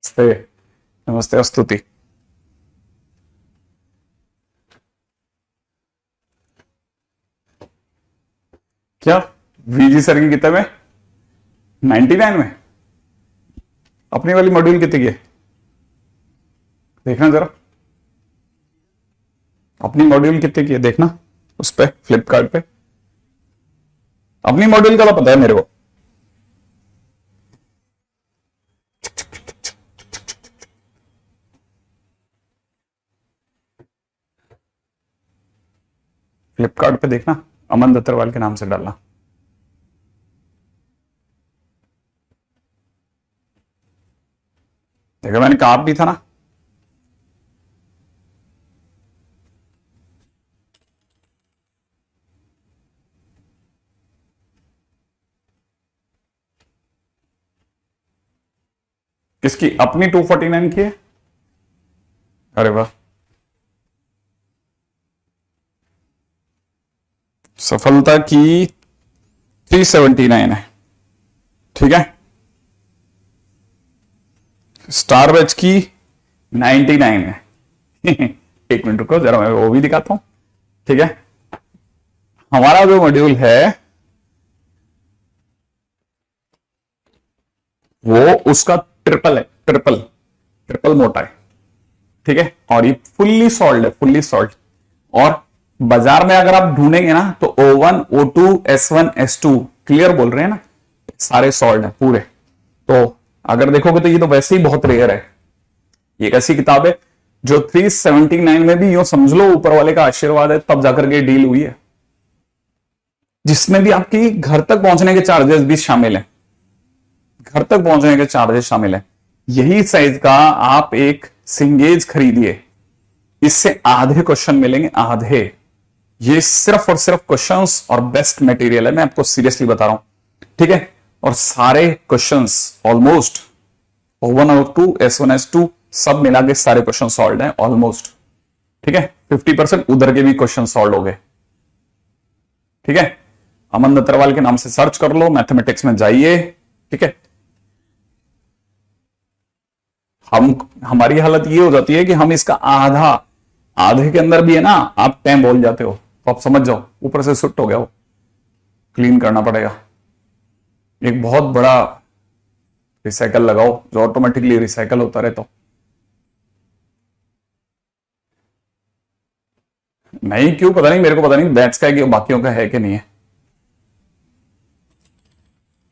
नमस्ते। नमस्ते स्तुति। क्या वीजी सर की किताब है 99 में? अपनी वाली मॉड्यूल कितनी की है देखना जरा। अपनी मॉड्यूल कितने की है देखना उस पे फ्लिपकार्ट पे। अपनी मॉड्यूल का तो पता है मेरे को। फ्लिपकार्ट पे देखना, अमन दत्तरवाल के नाम से डालना। देखो मैंने कहा भी था ना। किसकी? अपनी 249 की है। अरे वाह, सफलता की 379 है। ठीक है, स्टार बैच की 99 है। एक मिनट रुको जरा, मैं वो भी दिखाता हूं। ठीक है, हमारा जो मॉड्यूल है वो उसका ट्रिपल है, ट्रिपल ट्रिपल मोटा है। ठीक है, और ये फुल्ली सॉल्ड है, फुल्ली सॉल्ड। और बाजार में अगर आप ढूंढेंगे ना तो O1, O2, S1, S2 clear बोल रहे हैं ना, सारे सॉल्ड है पूरे। तो अगर देखोगे तो ये तो वैसे ही बहुत रेयर है। ये एक ऐसी किताब है जो 379 में भी यूं समझ लो ऊपर वाले का आशीर्वाद है तब जाकर के डील हुई है, जिसमें भी आपकी घर तक पहुंचने के चार्जेस भी शामिल हैं। घर तक पहुंचने के चार्जेस शामिल हैं। यही साइज का आप एक सिंगेज खरीदिए, इससे आधे क्वेश्चन मिलेंगे, आधे। ये सिर्फ और सिर्फ क्वेश्चंस और बेस्ट मटेरियल है, मैं आपको सीरियसली बता रहा हूं। ठीक है, और सारे questions almost O1, O2, S1, S2 सब मिला के सारे क्वेश्चन सॉल्व हैं ऑलमोस्ट। ठीक है, 50% उधर के भी क्वेश्चन सॉल्व हो गए। ठीक है, अमन दत्तरवाल के नाम से सर्च कर लो, मैथमेटिक्स में जाइए। ठीक है, हमारी हालत ये हो जाती है कि हम इसका आधा, आधे के अंदर भी है ना, आप टाइम बोल जाते हो तो आप समझ जाओ ऊपर से सुट हो गया, वो क्लीन करना पड़ेगा। एक बहुत बड़ा रिसाइकल लगाओ जो ऑटोमेटिकली रिसाइकल होता रहे। तो नहीं, क्यों पता नहीं, मेरे को पता नहीं बैच का है कि बाकियों का है कि नहीं है।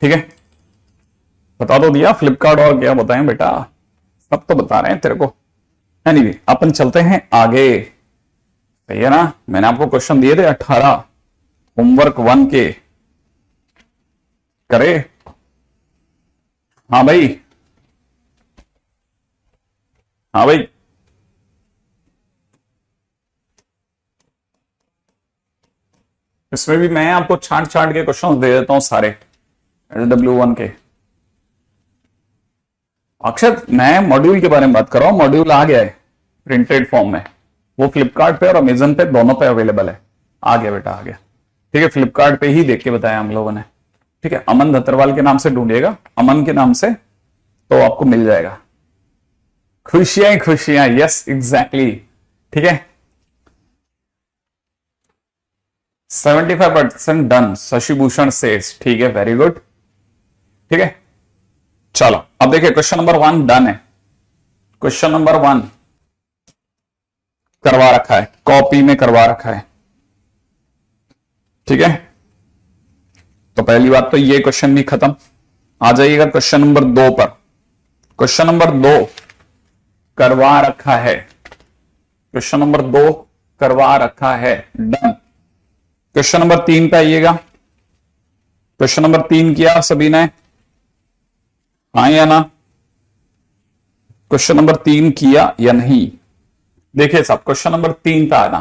ठीक है, बता दो दिया फ्लिपकार्ट, और क्या बताएं बेटा, सब तो बता रहे हैं तेरे को। एनीवे, अपन चलते हैं आगे। सही है ना, मैंने आपको क्वेश्चन दिए थे 18 होमवर्क 1 के, करे? हाँ भाई, हाँ भाई, इसमें भी मैं आपको छांट छांट के क्वेश्चन दे देता हूं सारे SW1 के। अक्षर, मैं मॉड्यूल के बारे में बात कर रहा हूं, मॉड्यूल आ गया है प्रिंटेड फॉर्म में, वो फ्लिपकार्ट पे और अमेजन पे दोनों पे अवेलेबल है। आ गया बेटा, आ गया। ठीक है, फ्लिपकार्ट पे ही देख के बताया हम लोगों ने। ठीक है, अमन दत्तरवाल के नाम से ढूंढिएगा, अमन के नाम से, तो आपको मिल जाएगा। खुशियां ही खुशियां, यस एग्जैक्टली। ठीक है, 75% डन, शशिभूषण सेठ। ठीक है, वेरी गुड। ठीक है, चलो अब देखिए क्वेश्चन नंबर 1 डन है। क्वेश्चन नंबर 1 करवा रखा है, कॉपी में करवा रखा है। ठीक है, तो पहली बात तो ये क्वेश्चन भी खत्म। आ जाइएगा क्वेश्चन नंबर 2 पर। क्वेश्चन नंबर 2 करवा रखा है, क्वेश्चन नंबर 2 करवा रखा है, डन। क्वेश्चन नंबर 3 पे आइएगा। क्वेश्चन नंबर 3 किया सभी ने, हाँ या ना? क्वेश्चन नंबर 3 किया या नहीं? देखिए साहब, क्वेश्चन नंबर 3 पे आना।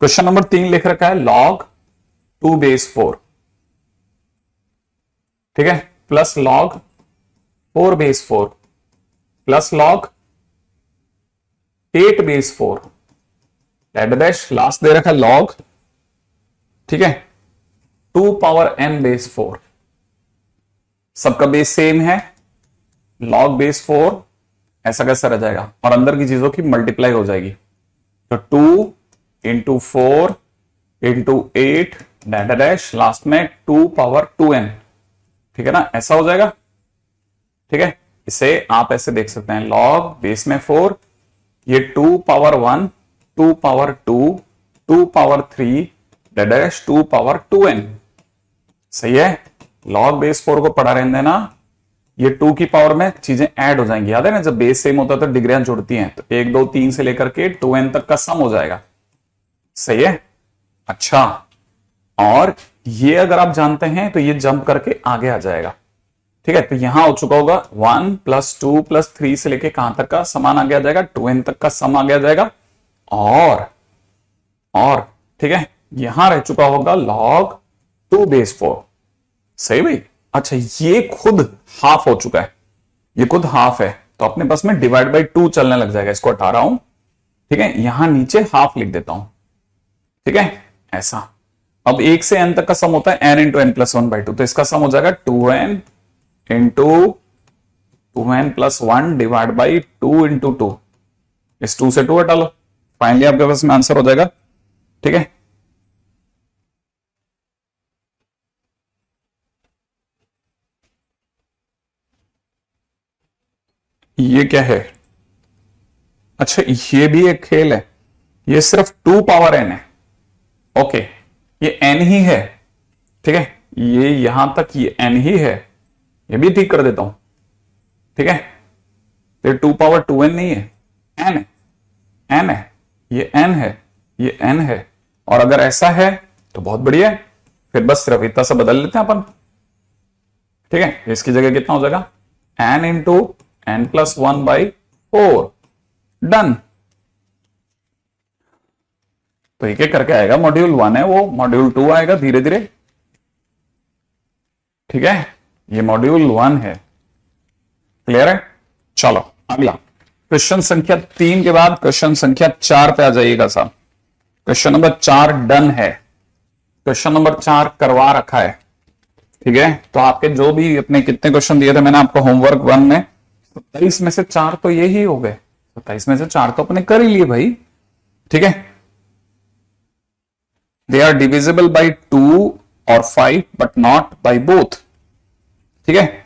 क्वेश्चन नंबर 3 लिख रखा है log 2 base 4। ठीक है, plus log 4 base 4 plus log 8 base 4 eight dash last दे रखा है log। ठीक है, 2 पावर n base 4। सबका बेस सेम है, log base 4 ऐसा कैसा रह जाएगा, और अंदर की चीजों की मल्टीप्लाई हो जाएगी। तो 2 × 4 × 8 डैश डैश लास्ट में 2^2n, ठीक है ना, ऐसा हो जाएगा। ठीक है, इसे आप ऐसे देख सकते हैं, लॉग बेस में 4, ये 2^1, 2^2, 2^3 डैश 2^2n, सही है। लॉग बेस 4 को पढ़ा रहने देना, ये 2 की पावर में चीजें ऐड हो जाएंगी। याद है ना, जब बेस सेम होता है तो डिग्रियां जुड़ती हैं, तो 1 2 3 से लेकर के 2n तक का सम हो जाएगा, सही है। अच्छा, और ये अगर आप जानते हैं तो ये जंप करके आगे आ जाएगा। ठीक है, तो यहां हो चुका होगा 1 + 2 + 3 से लेके कहां तक का समान आगे आ जाएगा, 2n तक का सम आगे आ जाएगा। और ठीक है, यहां रह चुका होगा log 2 बेस 4, सही भाई। अच्छा, ये खुद हाफ हो चुका है, ये खुद हाफ है, तो अपने पास में डिवाइड बाई 2 चलने लग जाएगा। इसको हटा रहा हूं, ठीक है, यहां नीचे हाफ लिख देता हूं, ठीक है, ऐसा। अब 1 से n तक का सम होता है n × n + 1/2, तो इसका सम हो जाएगा 2n × 2n + 1 डिवाइड बाई 2 × 2। इस 2 से 2 हटा लो, फाइनली आपके पास में आंसर हो जाएगा। ठीक है, ये क्या है? अच्छा, ये भी एक खेल है, ये सिर्फ 2^n है। ओके, ये n ही है, ठीक है, ये यहां तक ये n ही है, ये भी ठीक कर देता हूं। ठीक है, तो 2^2n नहीं है, n है, n है, ये n है, ये n है। और अगर ऐसा है तो बहुत बढ़िया है, फिर बस सिर्फ इतना सा बदल लेते हैं अपन। ठीक है, इसकी जगह कितना हो जाएगा, n × n + 1/4, डन। तो एक एक करके आएगा, मॉड्यूल 1 है वो, मॉड्यूल 2 आएगा धीरे धीरे। ठीक है, ये मॉड्यूल 1 है, क्लियर है। चलो अगला क्वेश्चन संख्या 3 के बाद क्वेश्चन संख्या 4 पे आ जाइएगा साहब। क्वेश्चन नंबर 4 डन है, क्वेश्चन नंबर 4 करवा रखा है। ठीक है, तो आपके जो भी अपने कितने क्वेश्चन दिए थे मैंने आपको होमवर्क 1 में, 27 में से 4 तो यही हो गए, 27 में से 4 तो अपने कर ही लिए भाई। ठीक है, दे आर डिविजिबल बाई 2 और 5 बट नॉट बाई बोथ। ठीक है,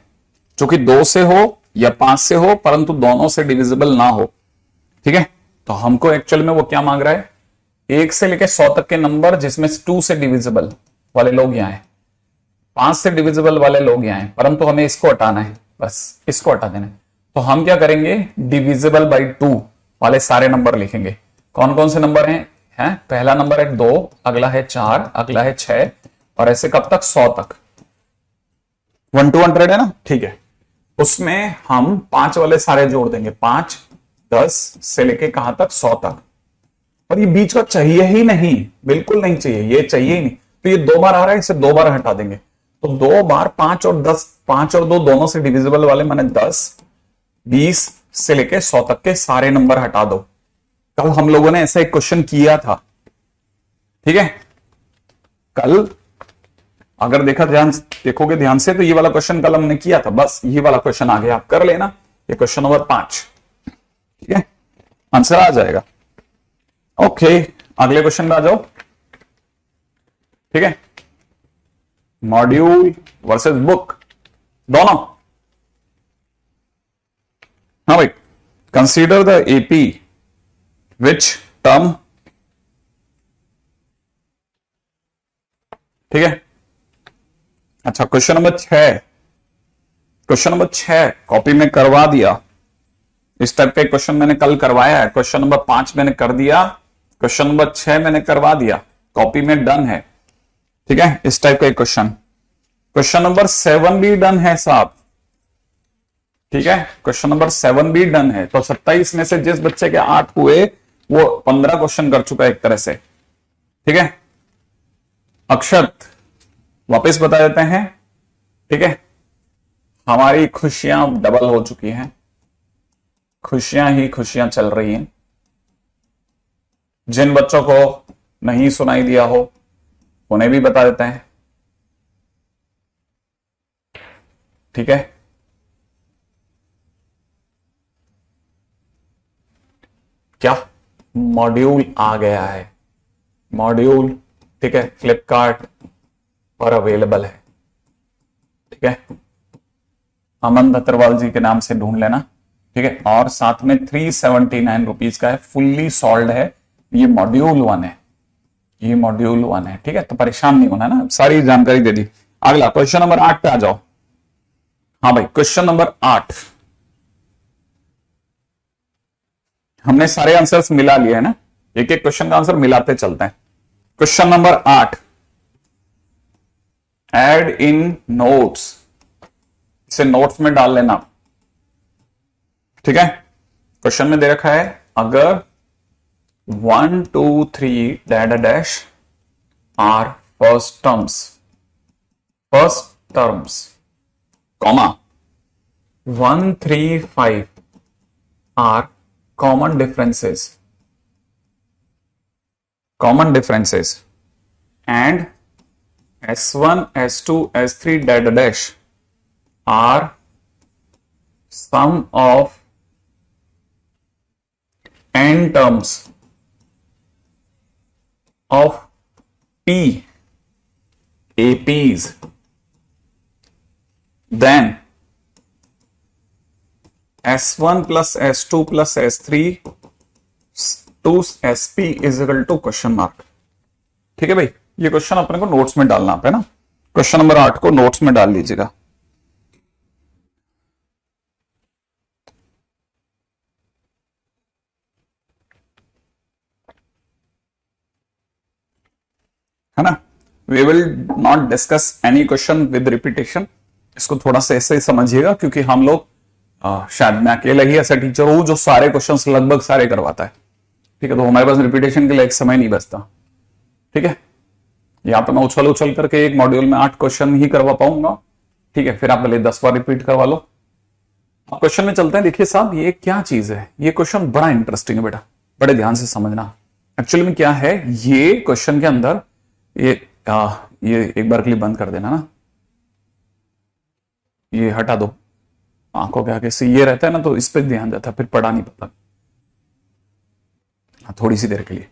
जो कि 2 से हो या 5 से हो, परंतु दोनों से डिविजिबल ना हो। ठीक है, तो हमको एक्चुअल में वो क्या मांग रहा है, 1 से लेकर 100 तक के नंबर जिसमें 2 से डिविजिबल वाले लोग यहां हैं, 5 से डिविजिबल वाले लोग यहां हैं, परंतु हमें इसको हटाना है, बस इसको हटा देना है। तो हम क्या करेंगे, डिविजिबल बाई 2 वाले सारे नंबर लिखेंगे। कौन कौन से नंबर हैं? पहला नंबर है 2, अगला है 4, अगला है 6, और ऐसे कब तक, 100 तक। 1 to 100 है ना, ठीक है। उसमें हम 5 वाले सारे जोड़ देंगे, 5, 10 से लेके कहां तक, 100 तक। और ये बीच का चाहिए ही नहीं, बिल्कुल नहीं चाहिए, ये चाहिए ही नहीं। तो ये 2 बार आ रहा है, इसे 2 बार हटा देंगे। तो 2 बार 5 और 10, 5 और 2 दोनों से डिविजिबल वाले माने 10, 20 से लेके 100 तक के सारे नंबर हटा दो। कल हम लोगों ने ऐसा एक क्वेश्चन किया था, ठीक है, कल अगर देखोगे ध्यान से तो ये वाला क्वेश्चन कल हमने किया था, बस ये वाला क्वेश्चन आगे आप कर लेना, ये क्वेश्चन नंबर 5। ठीक है, आंसर आ जाएगा। ओके, अगले क्वेश्चन पे आ जाओ। ठीक है, मॉड्यूल वर्सेस बुक दोनों। हाँ भाई, consider the AP which term, ठीक है। अच्छा, question number 6, question number 6 copy में करवा दिया। इस टाइप का क्वेश्चन मैंने कल करवाया है। क्वेश्चन नंबर 5 मैंने कर दिया, क्वेश्चन नंबर 6 मैंने करवा दिया, कॉपी में डन है। ठीक है, इस टाइप का क्वेश्चन। क्वेश्चन नंबर 7 भी डन है साहब। ठीक है, क्वेश्चन नंबर 7 भी डन है। तो 27 में से जिस बच्चे के 8 हुए वो 15 क्वेश्चन कर चुका है एक तरह से। ठीक है, अक्षत वापस बता देते हैं। ठीक है, हमारी खुशियां डबल हो चुकी हैं, खुशियां ही खुशियां चल रही हैं। जिन बच्चों को नहीं सुनाई दिया हो उन्हें भी बता देते हैं। ठीक है, मॉड्यूल आ गया है, मॉड्यूल, ठीक है, फ्लिपकार्ट पर अवेलेबल है, ठीक है, अमन अग्रवाल जी के नाम से ढूंढ लेना, ठीक है। और साथ में 379 रुपीज का है, फुल्ली सॉल्व है, ये मॉड्यूल 1 है, ये मॉड्यूल 1 है, ठीक है। तो परेशान नहीं होना ना, सारी जानकारी दे दी। अगला क्वेश्चन नंबर 8 पे आ जाओ। हाँ भाई, क्वेश्चन नंबर 8, हमने सारे आंसर्स मिला लिए है ना, एक एक क्वेश्चन का आंसर मिलाते चलते हैं। क्वेश्चन नंबर 8, एड इन नोट्स, इसे नोट्स में डाल लेना, ठीक है। क्वेश्चन में दे रखा है अगर 1 2 3 dash dash are first terms, comma 1 3 5 are common differences and S1 S2 S3 dash dash are sum of n terms of P APs, then S1 plus S2 plus S3 to SP is equal to question mark, ठीक है भाई। ये question अपने को notes में डालना है ना, क्वेश्चन नंबर 8 को नोट्स में डाल लीजिएगा। है ना, we will not discuss any question with repetition, इसको थोड़ा सा ऐसे ही समझिएगा, क्योंकि हम लोग शायद मैं अकेला ही ऐसा टीचर हूं जो सारे क्वेश्चंस लगभग सारे करवाता है, ठीक है। तो हमारे पास रिपीटेशन के लिए एक समय नहीं बचता, ठीक है। यहाँ पे मैं उछल करके एक मॉड्यूल में 8 क्वेश्चन ही करवा पाऊंगा, ठीक है। फिर आप पहले 10 बार रिपीट करवा लो। अब क्वेश्चन में चलते हैं। देखिए साहब, ये क्या चीज है, ये क्वेश्चन बड़ा इंटरेस्टिंग है बेटा, बड़े ध्यान से समझना। एक्चुअली में क्या है, ये क्वेश्चन के अंदर ये एक बार के लिए बंद कर देना ना, ये हटा दो, आंखों के आगे से ये रहता है ना, तो इस पर ध्यान जाता है, फिर पढ़ा नहीं पता, थोड़ी सी देर के लिए,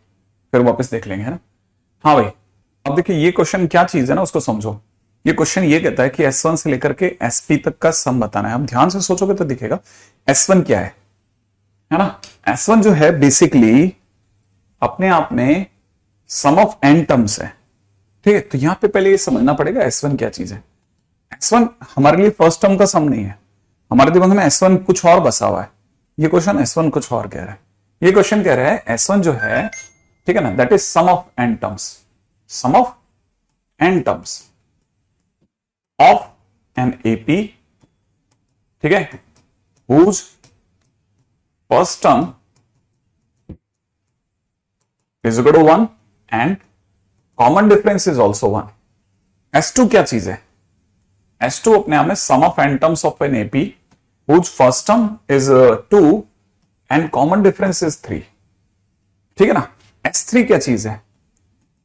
फिर वापस देख लेंगे, है ना। हाँ भाई, अब देखिए ये क्वेश्चन क्या चीज है ना, उसको समझो। ये क्वेश्चन ये कहता है कि S1 से लेकर के SP तक का सम बताना है। अब ध्यान से सोचोगे तो दिखेगा S1 क्या है ना। S1 जो है बेसिकली अपने आप में सम ऑफ n टर्म्स है, ठीक है। तो यहां पे पहले ये समझना पड़ेगा S1 क्या चीज है। S1 हमारे लिए फर्स्ट टर्म का सम नहीं है, हमारे दिमाग में S1 कुछ और बसा हुआ है। ये क्वेश्चन S1 कुछ और कह रहा है। ये क्वेश्चन कह रहा है S1 जो है, ठीक है ना, that is sum of n terms, sum of n terms of an AP, ठीक है, whose first term is equal to 1 and common difference is also 1. S2 क्या चीज है? S2 अपने आप में sum of n terms of an AP whose first term is 2 and common difference is 3, ठीक है ना। S3 क्या चीज है?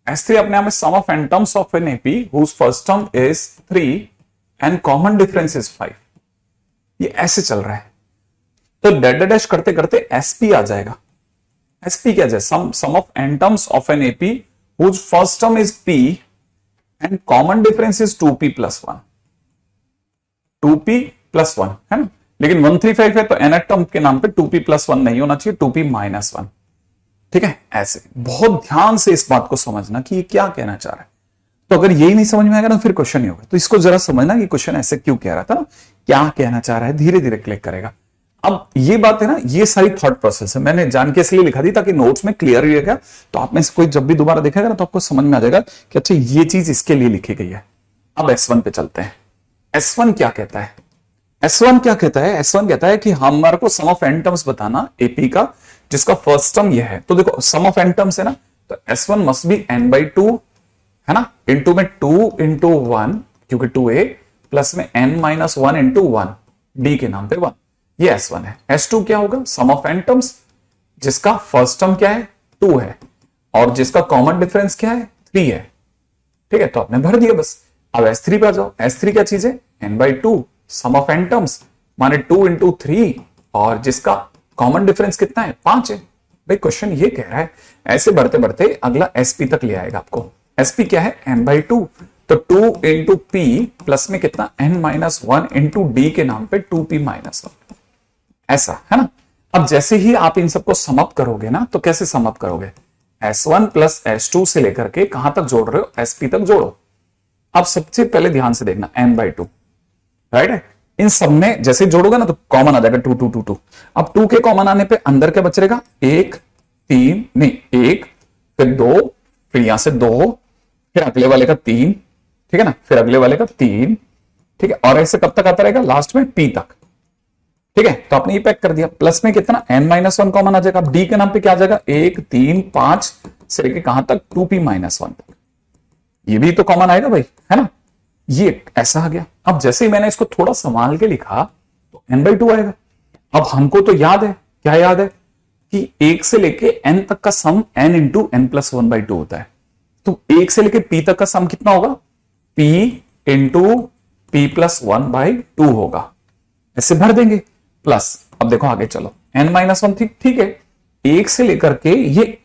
S3 अपने आप में sum of n terms of an AP whose first term is 3 and common difference is 5. ये ऐसे चल रहा है, तो डैश डैश करते करते SP आ जाएगा। SP क्या है? sum of n terms of an AP whose first term is P and common difference is 2P plus 1. 2P plus 1 है ना, लेकिन 135 है तो nth टर्म के नाम पे 2P plus 1 नहीं होना चाहिए, 2P minus 1, ठीक है। ऐसे बहुत ध्यान से इस बात को समझना कि ये क्या कहना चाह रहा है। तो अगर यही नहीं समझ में आएगा ना, फिर क्वेश्चन ही होगा। तो इसको जरा समझना कि क्वेश्चन ऐसे क्यों कह रहा था ना, क्या कहना चाह रहा है, धीरे धीरे क्लिक करेगा। अब ये बात है ना, ये सारी थॉट प्रोसेस है, मैंने जान के इसलिए लिखा थी ताकि नोट्स में क्लियर ही रहेगा। तो आप में से कोई जब भी दोबारा देखेगा ना, तो आपको समझ में आ जाएगा कि अच्छा ये चीज इसके लिए लिखी गई है। अब S1 पे चलते हैं। S1 क्या कहता है? S1 क्या कहता है? S1 कहता है कि हमारे को सम ऑफ n टर्म्स बताना AP का, जिसका फर्स्ट टर्म ये है। तो देखो सम ऑफ n टर्म्स है ना, तो S1 मस्ट बी n/2 है ना, इंटू में 2 इंटू 1, क्योंकि 2a प्लस में n-1 इंटू 1, d के नाम पे 1, ये S1 है। S2 क्या होगा? सम ऑफ n टर्म्स, जिसका फर्स्ट टर्म क्या है? 2 है, और जिसका कॉमन डिफरेंस क्या है? 3 है, ठीक है। तो आपने भर दिया बस। अब S3 पे आ जाओ। S3 क्या चीज है? n/2 some of n terms, माने 2 इंटू 3, और जिसका कॉमन डिफरेंस कितना है? 5 है। भाई क्वेश्चन ये कह रहा है ऐसे बढ़ते बढ़ते अगला एसपी तक ले आएगा आपको। एसपी क्या है? n/2, तो 2 इंटू पी प्लस में कितना n-1 इंटू डी के नाम पे 2p-1, ऐसा है ना। अब जैसे ही आप इन सबको समअप करोगे ना, तो कैसे समअप करोगे? S1 प्लस S2 से लेकर के कहां तक जोड़ रहे हो? SP तक जोड़ो। अब सबसे पहले ध्यान से देखना n/2, राइट है। इन सब में जैसे जोड़ोगे ना तो कॉमन आ जाएगा 2 2 2 2। अब 2 के कॉमन आने पे अंदर क्या बच रहेगा? 1 3 नहीं 1 फिर 2 फिर यहां से 2 फिर अगले वाले का 3, ठीक है ना, फिर अगले वाले का 3, ठीक है। और ऐसे कब तक आता रहेगा? लास्ट में p तक, ठीक है। तो आपने ये पैक कर दिया। प्लस में कितना n-1 कॉमन आ जाएगा। अब डी के नाम पे क्या आ जाएगा? 1 3 5 से लेके कहां तक? 2p-1 तक। ये भी तो कॉमन आएगा भाई, है ना। ये ऐसा आ गया। अब जैसे ही मैंने इसको थोड़ा संभाल के लिखा तो n/2 आएगा। अब हमको तो याद है, क्या याद है कि 1 से लेके n तक का सम n इंटू n+1/2 होता है। तो 1 से लेके p तक का सम कितना होगा? p इंटू p+1/2 होगा। ऐसे भर देंगे। प्लस अब देखो आगे चलो, n-1 ठीक है। 1 से लेकर के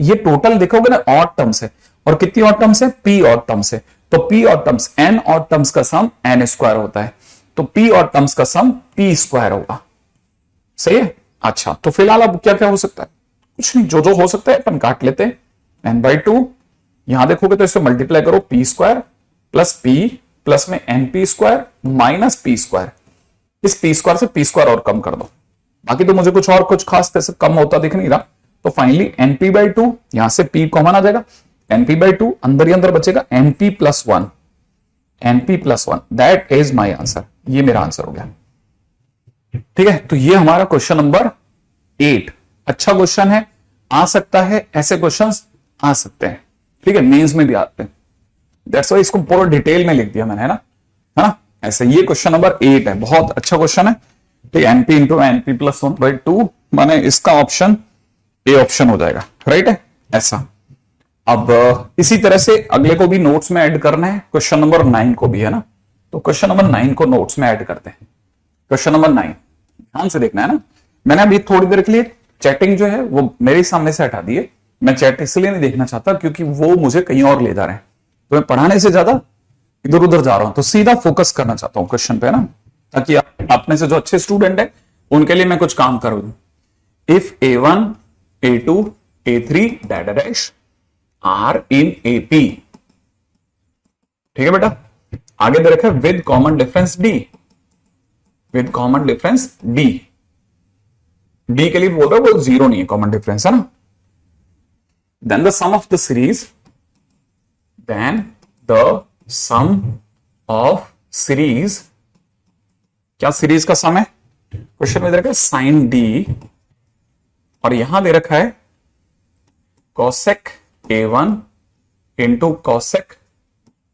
ये टोटल देखोगे ना ऑड टर्म्स है। और कितनी ऑड टर्म्स है? p ऑड टर्म्स है। तो p odd terms n odd terms का सम n² होता है। तो p ऑड टर्म्स का सम p² होगा। सही है। अच्छा, तो फिलहाल अब क्या क्या हो सकता है? कुछ नहीं, जो जो हो सकता है अपन काट लेते हैं। n/2 यहां देखोगे तो इससे मल्टीप्लाई करो p² प्लस p प्लस में np² माइनस p²। इस p² से p² और कम कर दो। बाकी तो मुझे कुछ और कुछ खास तरह से कम होता दिख नहीं रहा। तो फाइनली np/2 यहां से p कॉमन आ जाएगा। np/2 अंदर ही अंदर बचेगा np+1, np+1 that is my answer. ये मेरा आंसर हो गया, ठीक है। तो ये हमारा क्वेश्चन नंबर 8 अच्छा क्वेश्चन है। आ सकता है, ऐसे क्वेश्चंस आ सकते हैं, ठीक है, मेंस में भी आते हैं। दैट्स व्हाई इसको पूरा डिटेल में लिख दिया मैंने, है ना। ऐसे ये क्वेश्चन नंबर 8 है, बहुत अच्छा क्वेश्चन है। तो np इंटू np+1/2 माने इसका ऑप्शन ए ऑप्शन हो जाएगा, राइट है ऐसा। अब इसी तरह से अगले को भी नोट्स में ऐड करना है, क्वेश्चन नंबर 9 को भी, है ना। तो क्वेश्चन नंबर 9 को नोट्स में ऐड करते हैं। क्वेश्चन नंबर 9 ध्यान से देखना है ना। मैंने अभी थोड़ी देर के लिए चैटिंग जो है वो मेरे सामने से हटा दी है। मैं चैट इसलिए नहीं देखना चाहता क्योंकि वो मुझे कहीं और ले जा रहे हैं। तो मैं पढ़ाने से ज्यादा इधर उधर जा रहा हूं, तो सीधा फोकस करना चाहता हूं क्वेश्चन पे, ना, ताकि आप में से जो अच्छे स्टूडेंट है उनके लिए मैं कुछ काम करूं। If A1 A2 A3 dash are in AP, ठीक है बेटा। आगे दे रखा है with common difference D, with common difference D। D के लिए बोल रहा है वो 0 नहीं है, कॉमन डिफरेंस, है ना। Then the sum of the series, then the sum of series, क्या सीरीज का सम है? क्वेश्चन में दे रखा है साइन D और यहां दे रखा है cosec A1 into cosec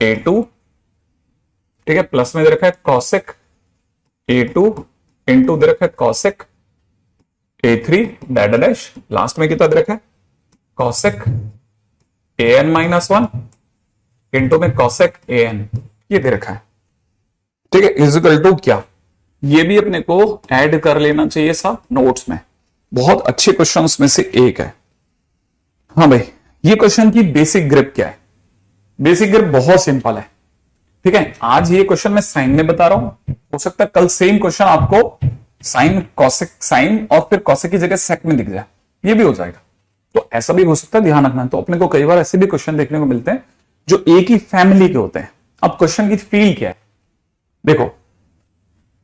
A2, ठीक है। प्लस में दे रखा है कोसेक A2 इंटू दे रखा है कोसेक A3 डैश, लास्ट में कितना दे रखा है? कोसेक AN-1 इंटू में कोसेक AN, ये दे रखा है, ठीक है। इजिकल टू क्या? ये भी अपने को ऐड कर लेना चाहिए साहब नोट्स में। बहुत अच्छे क्वेश्चंस में से एक है। हाँ भाई, ये क्वेश्चन की बेसिक ग्रिप क्या है? बेसिक ग्रिप बहुत सिंपल है, ठीक है। आज ये क्वेश्चन मैं साइन में बता रहा हूं, हो सकता है कल सेम क्वेश्चन आपको साइन कॉसेक साइन और फिर कॉसेक की जगह सेक में दिख जाए, ये भी हो जाएगा। तो ऐसा भी हो सकता है, ध्यान रखना। तो अपने को कई बार ऐसे भी क्वेश्चन देखने को मिलते हैं जो एक ही फैमिली के होते हैं। अब क्वेश्चन की फील क्या है? देखो,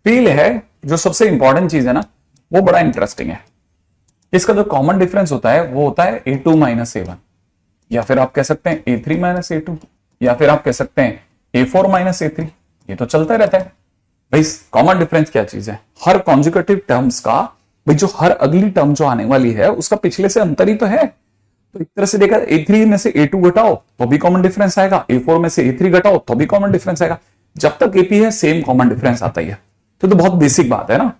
फील है जो सबसे इंपॉर्टेंट चीज है ना, वो बड़ा इंटरेस्टिंग है। इसका जो कॉमन डिफरेंस होता है वो होता है A2 माइनस A1, या फिर आप कह सकते हैं A3 माइनस A2, या फिर आप कह सकते हैं A4 माइनस A3। ये तो चलता रहता है भाई। कॉमन डिफरेंस क्या चीज है? हर कॉन्जुगेटिव टर्म्स का भाई, जो हर अगली टर्म जो आने वाली है उसका पिछले से अंतर ही तो है। तो एक तरह से देखा, A3 में से A2 घटाओ तो भी कॉमन डिफरेंस आएगा, A4 में से A3 घटाओ तो भी कॉमन डिफरेंस आएगा। जब तक AP है सेम कॉमन डिफरेंस आता ही है। तो बहुत बेसिक बात है ना।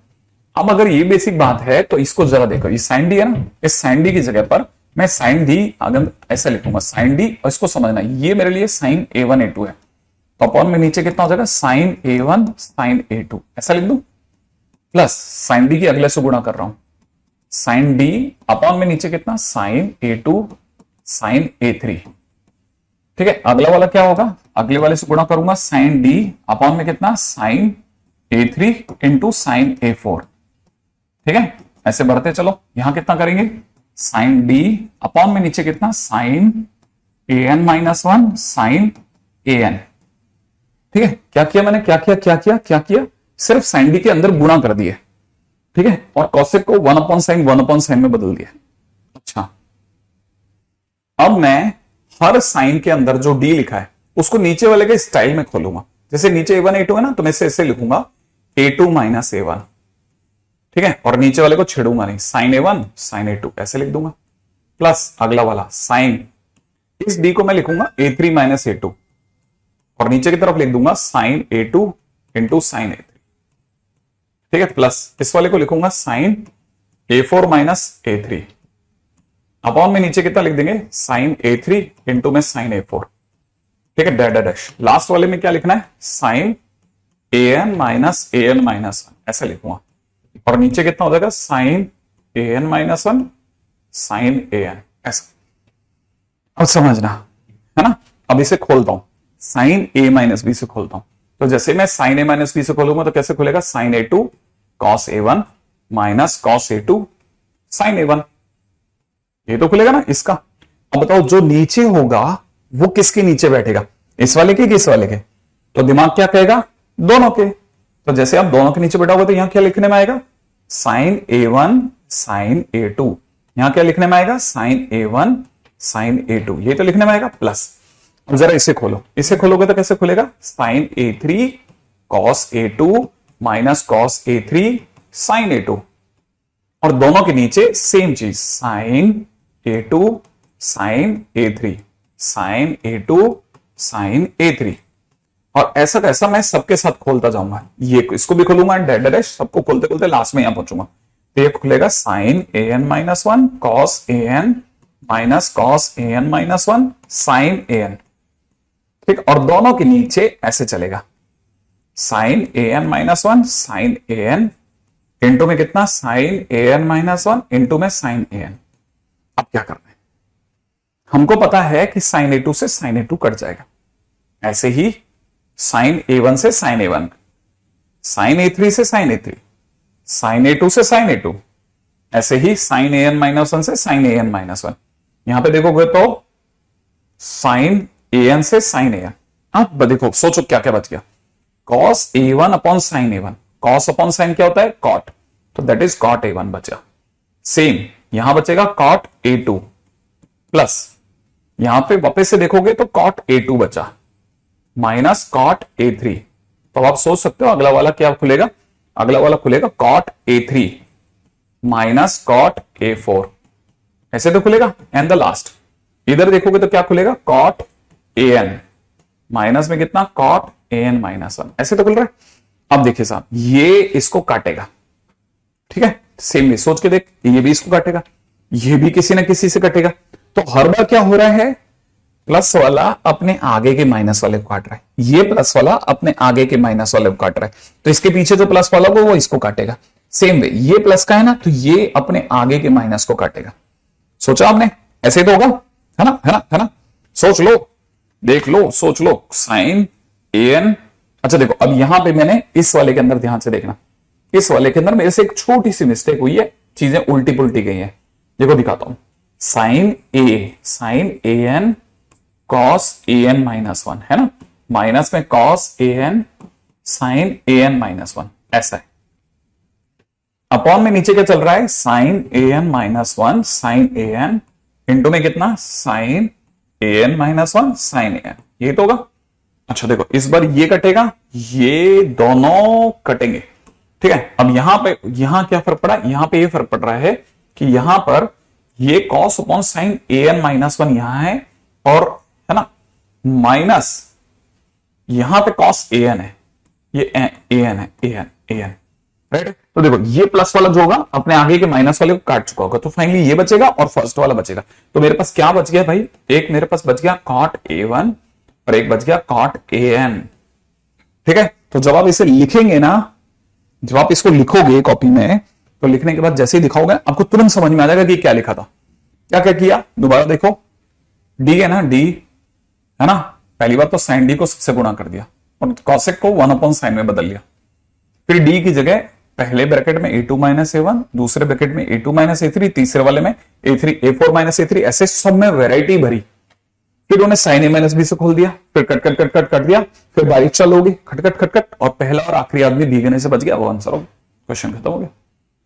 अब अगर ये बेसिक बात है तो इसको जरा देखो, ये साइन D है ना, इस साइन D की जगह पर मैं साइन D अगर ऐसा लिखूंगा साइन D, और इसको समझना ये मेरे लिए साइन A1 A2 है। तो अपॉन में नीचे कितना हो जाएगा? साइन A1 साइन A2, ऐसा लिख दूं। प्लस साइन D की अगले से गुणा कर रहा हूं, साइन डी अपॉन में नीचे कितना साइन A2 साइन A3। ठीक है, अगला वाला क्या होगा, अगले वाले से गुणा करूंगा साइन डी अपॉन में कितना sign A3 into sine A4। ठीक है, ऐसे बढ़ते चलो, यहां कितना करेंगे साइन डी अपॉन में नीचे कितना sine AN minus 1 sine AN। ठीक है, क्या किया मैंने, क्या किया, सिर्फ साइन डी के अंदर गुणा कर दिए। ठीक है, और कॉसेक को 1 अपॉन साइन में बदल दिया। अच्छा, अब मैं हर साइन के अंदर जो डी लिखा है उसको नीचे वाले के स्टाइल में खोलूंगा। जैसे नीचे A1 A2 है ना, तो मैं ऐसे लिखूंगा A2 माइनस A1। ठीक है, और नीचे वाले को छेड़ूंगा नहीं, साइन A1 साइन A2 ऐसे लिख दूंगा, प्लस अगला वाला साइन, इस डी को मैं लिखूंगा A3 माइनस A2 और नीचे की तरफ लिख दूंगा sign A2 into sine A3। ठीक है, प्लस इस वाले को लिखूंगा sign A4 minus A3 upon में नीचे कितना लिख देंगे साइन A3 इंटू में साइन A4। ठीक है, डैश डैश, लास्ट वाले में क्या लिखना है sine AN minus AN minus 1 ऐसा लिखूंगा, और नीचे कितना हो जाएगा sine AN minus 1 sine AN ऐसा। अब समझना है ना, अब इसे खोलता हूं, साइन A माइनस बी से खोलता हूं। तो जैसे मैं साइन A माइनस बी से खोलूंगा तो कैसे खुलेगा sine A2 cos A1 minus cos A2 sine A1, ये तो खुलेगा ना इसका। अब बताओ जो नीचे होगा वो किसके नीचे बैठेगा, इस वाले के किस वाले के, तो दिमाग क्या कहेगा दोनों के। तो जैसे आप दोनों के नीचे बैठा होगा तो यहां क्या लिखने में आएगा साइन A1 साइन A2, यहां क्या लिखने में आएगा साइन A1 साइन A2, ये तो लिखने में आएगा प्लस। अब जरा इसे खोलो, इसे खोलोगे तो कैसे खुलेगा sine A3 cos A2 minus cos A3 sine A2, और दोनों के नीचे सेम चीज sign A2 sign A3 sine A2 sign A3, और ऐसा कैसा मैं सबके साथ खोलता जाऊंगा, ये इसको भी खोलूंगा डैश डैश, सबको खोलते खोलते लास्ट में यहां पहुंचूंगा। तो ये खुलेगा sine AN minus 1 cos AN minus cos AN minus 1 sine AN। ठीक, और दोनों के नीचे ऐसे चलेगा sine AN minus 1 sine AN into में कितना साइन AN माइनस 1 इंटू में साइन AN। अब क्या करना है, हमको पता है कि साइन A2 से साइन A2 कट जाएगा, ऐसे ही साइन A1 से साइन A1, साइन A3 से साइन A3, साइन A2 से साइन A2, ऐसे ही साइन AN माइनस 1 से साइन AN माइनस 1। यहां पे देखोगे तो साइन AN से साइन AN। अब देखो सोचो क्या क्या बच गया, cos A1 upon sine A1, cos upon sine क्या होता है कॉट, तो दैट इज कॉट A1 बचा। सेम यहां बचेगा कॉट A2 प्लस यहां पे वापस से देखोगे तो कॉट A2 बचा माइनस कॉट A3। तो आप सोच सकते हो अगला वाला क्या खुलेगा, अगला वाला खुलेगा cot A3 minus cot A4, ऐसे तो खुलेगा। एंड द लास्ट इधर देखोगे तो क्या खुलेगा कॉट AN माइनस में कितना कॉट AN माइनस 1, ऐसे तो खुल रहा है। अब देखिए साहब ये इसको काटेगा, ठीक है, सेम भी सोच के देख, ये भी इसको काटेगा, ये भी किसी ना किसी से कटेगा। तो हर बार क्या हो रहा है, प्लस वाला अपने आगे के माइनस वाले को काट रहा है, ये प्लस वाला अपने आगे के माइनस वाले को काट रहा है, तो इसके पीछे जो प्लस वाला वो इसको काटेगा। सेम वे ये प्लस का है ना, तो ये अपने आगे के माइनस को काटेगा। सोचा आपने, ऐसे तो होगा, है ना, है ना, है ना। सोच लो, देख लो, सोच लो, साइन AN। अच्छा देखो अब यहां पे मैंने इस वाले के अंदर ध्यान से देखना, इस वाले के अंदर मेरे से एक छोटी सी मिस्टेक हुई है, चीजें उल्टी पुल्टी गई हैं। देखो दिखाता हूं, sine AN cos AN minus 1 है ना, माइनस में cos AN sine AN minus 1 ऐसा है। अपॉन में नीचे क्या चल रहा है sine AN minus 1 sine AN into में कितना sine AN minus 1 sine AN, ये तो होगा। अच्छा देखो इस बार ये कटेगा, ये दोनों कटेंगे, ठीक है। अब यहां पे यहां क्या फर्क पड़ा, यहां पे ये फर्क पड़ रहा है कि यहां पर ये cos upon sine AN minus 1 यहां है, और है ना माइनस यहां पे कॉस AN है, ये AN है, AN राइट। तो देखो ये प्लस वाला जो होगा अपने आगे के माइनस वाले को काट चुका होगा, तो फाइनली ये बचेगा और फर्स्ट वाला बचेगा। तो मेरे पास क्या बच गया भाई, एक मेरे पास बच गया कॉट A1 और एक बच गया कॉट AN, ठीक है। तो जब आप इसे लिखेंगे ना, जब आप इसको लिखोगे कॉपी में, तो लिखने के बाद जैसे ही दिखाओगे आपको तुरंत समझ में आ जाएगा कि क्या लिखा था। क्या क्या किया, दोबारा देखो, डी है ना, डी है ना, पहली बार तो साइन डी को सबसे गुणा कर दिया और कॉसेक को 1/sin में बदल लिया। फिर डी की जगह पहले ब्रैकेट में a2 माइनस a1, दूसरे ब्रैकेट में a2 माइनस a3, तीसरे वाले में a3 a4 माइनस a3, ऐसे सब में वैरायटी भरी। फिर उन्हें साइन a माइनस बी से खोल दिया, फिर कट कट कट कट कर दिया, फिर बारीक चल होगी, खटखट खटखट, और पहला और आखिरी आदमी भीगने से बच गया, वो आंसर हो गया, क्वेश्चन खत्म हो गया।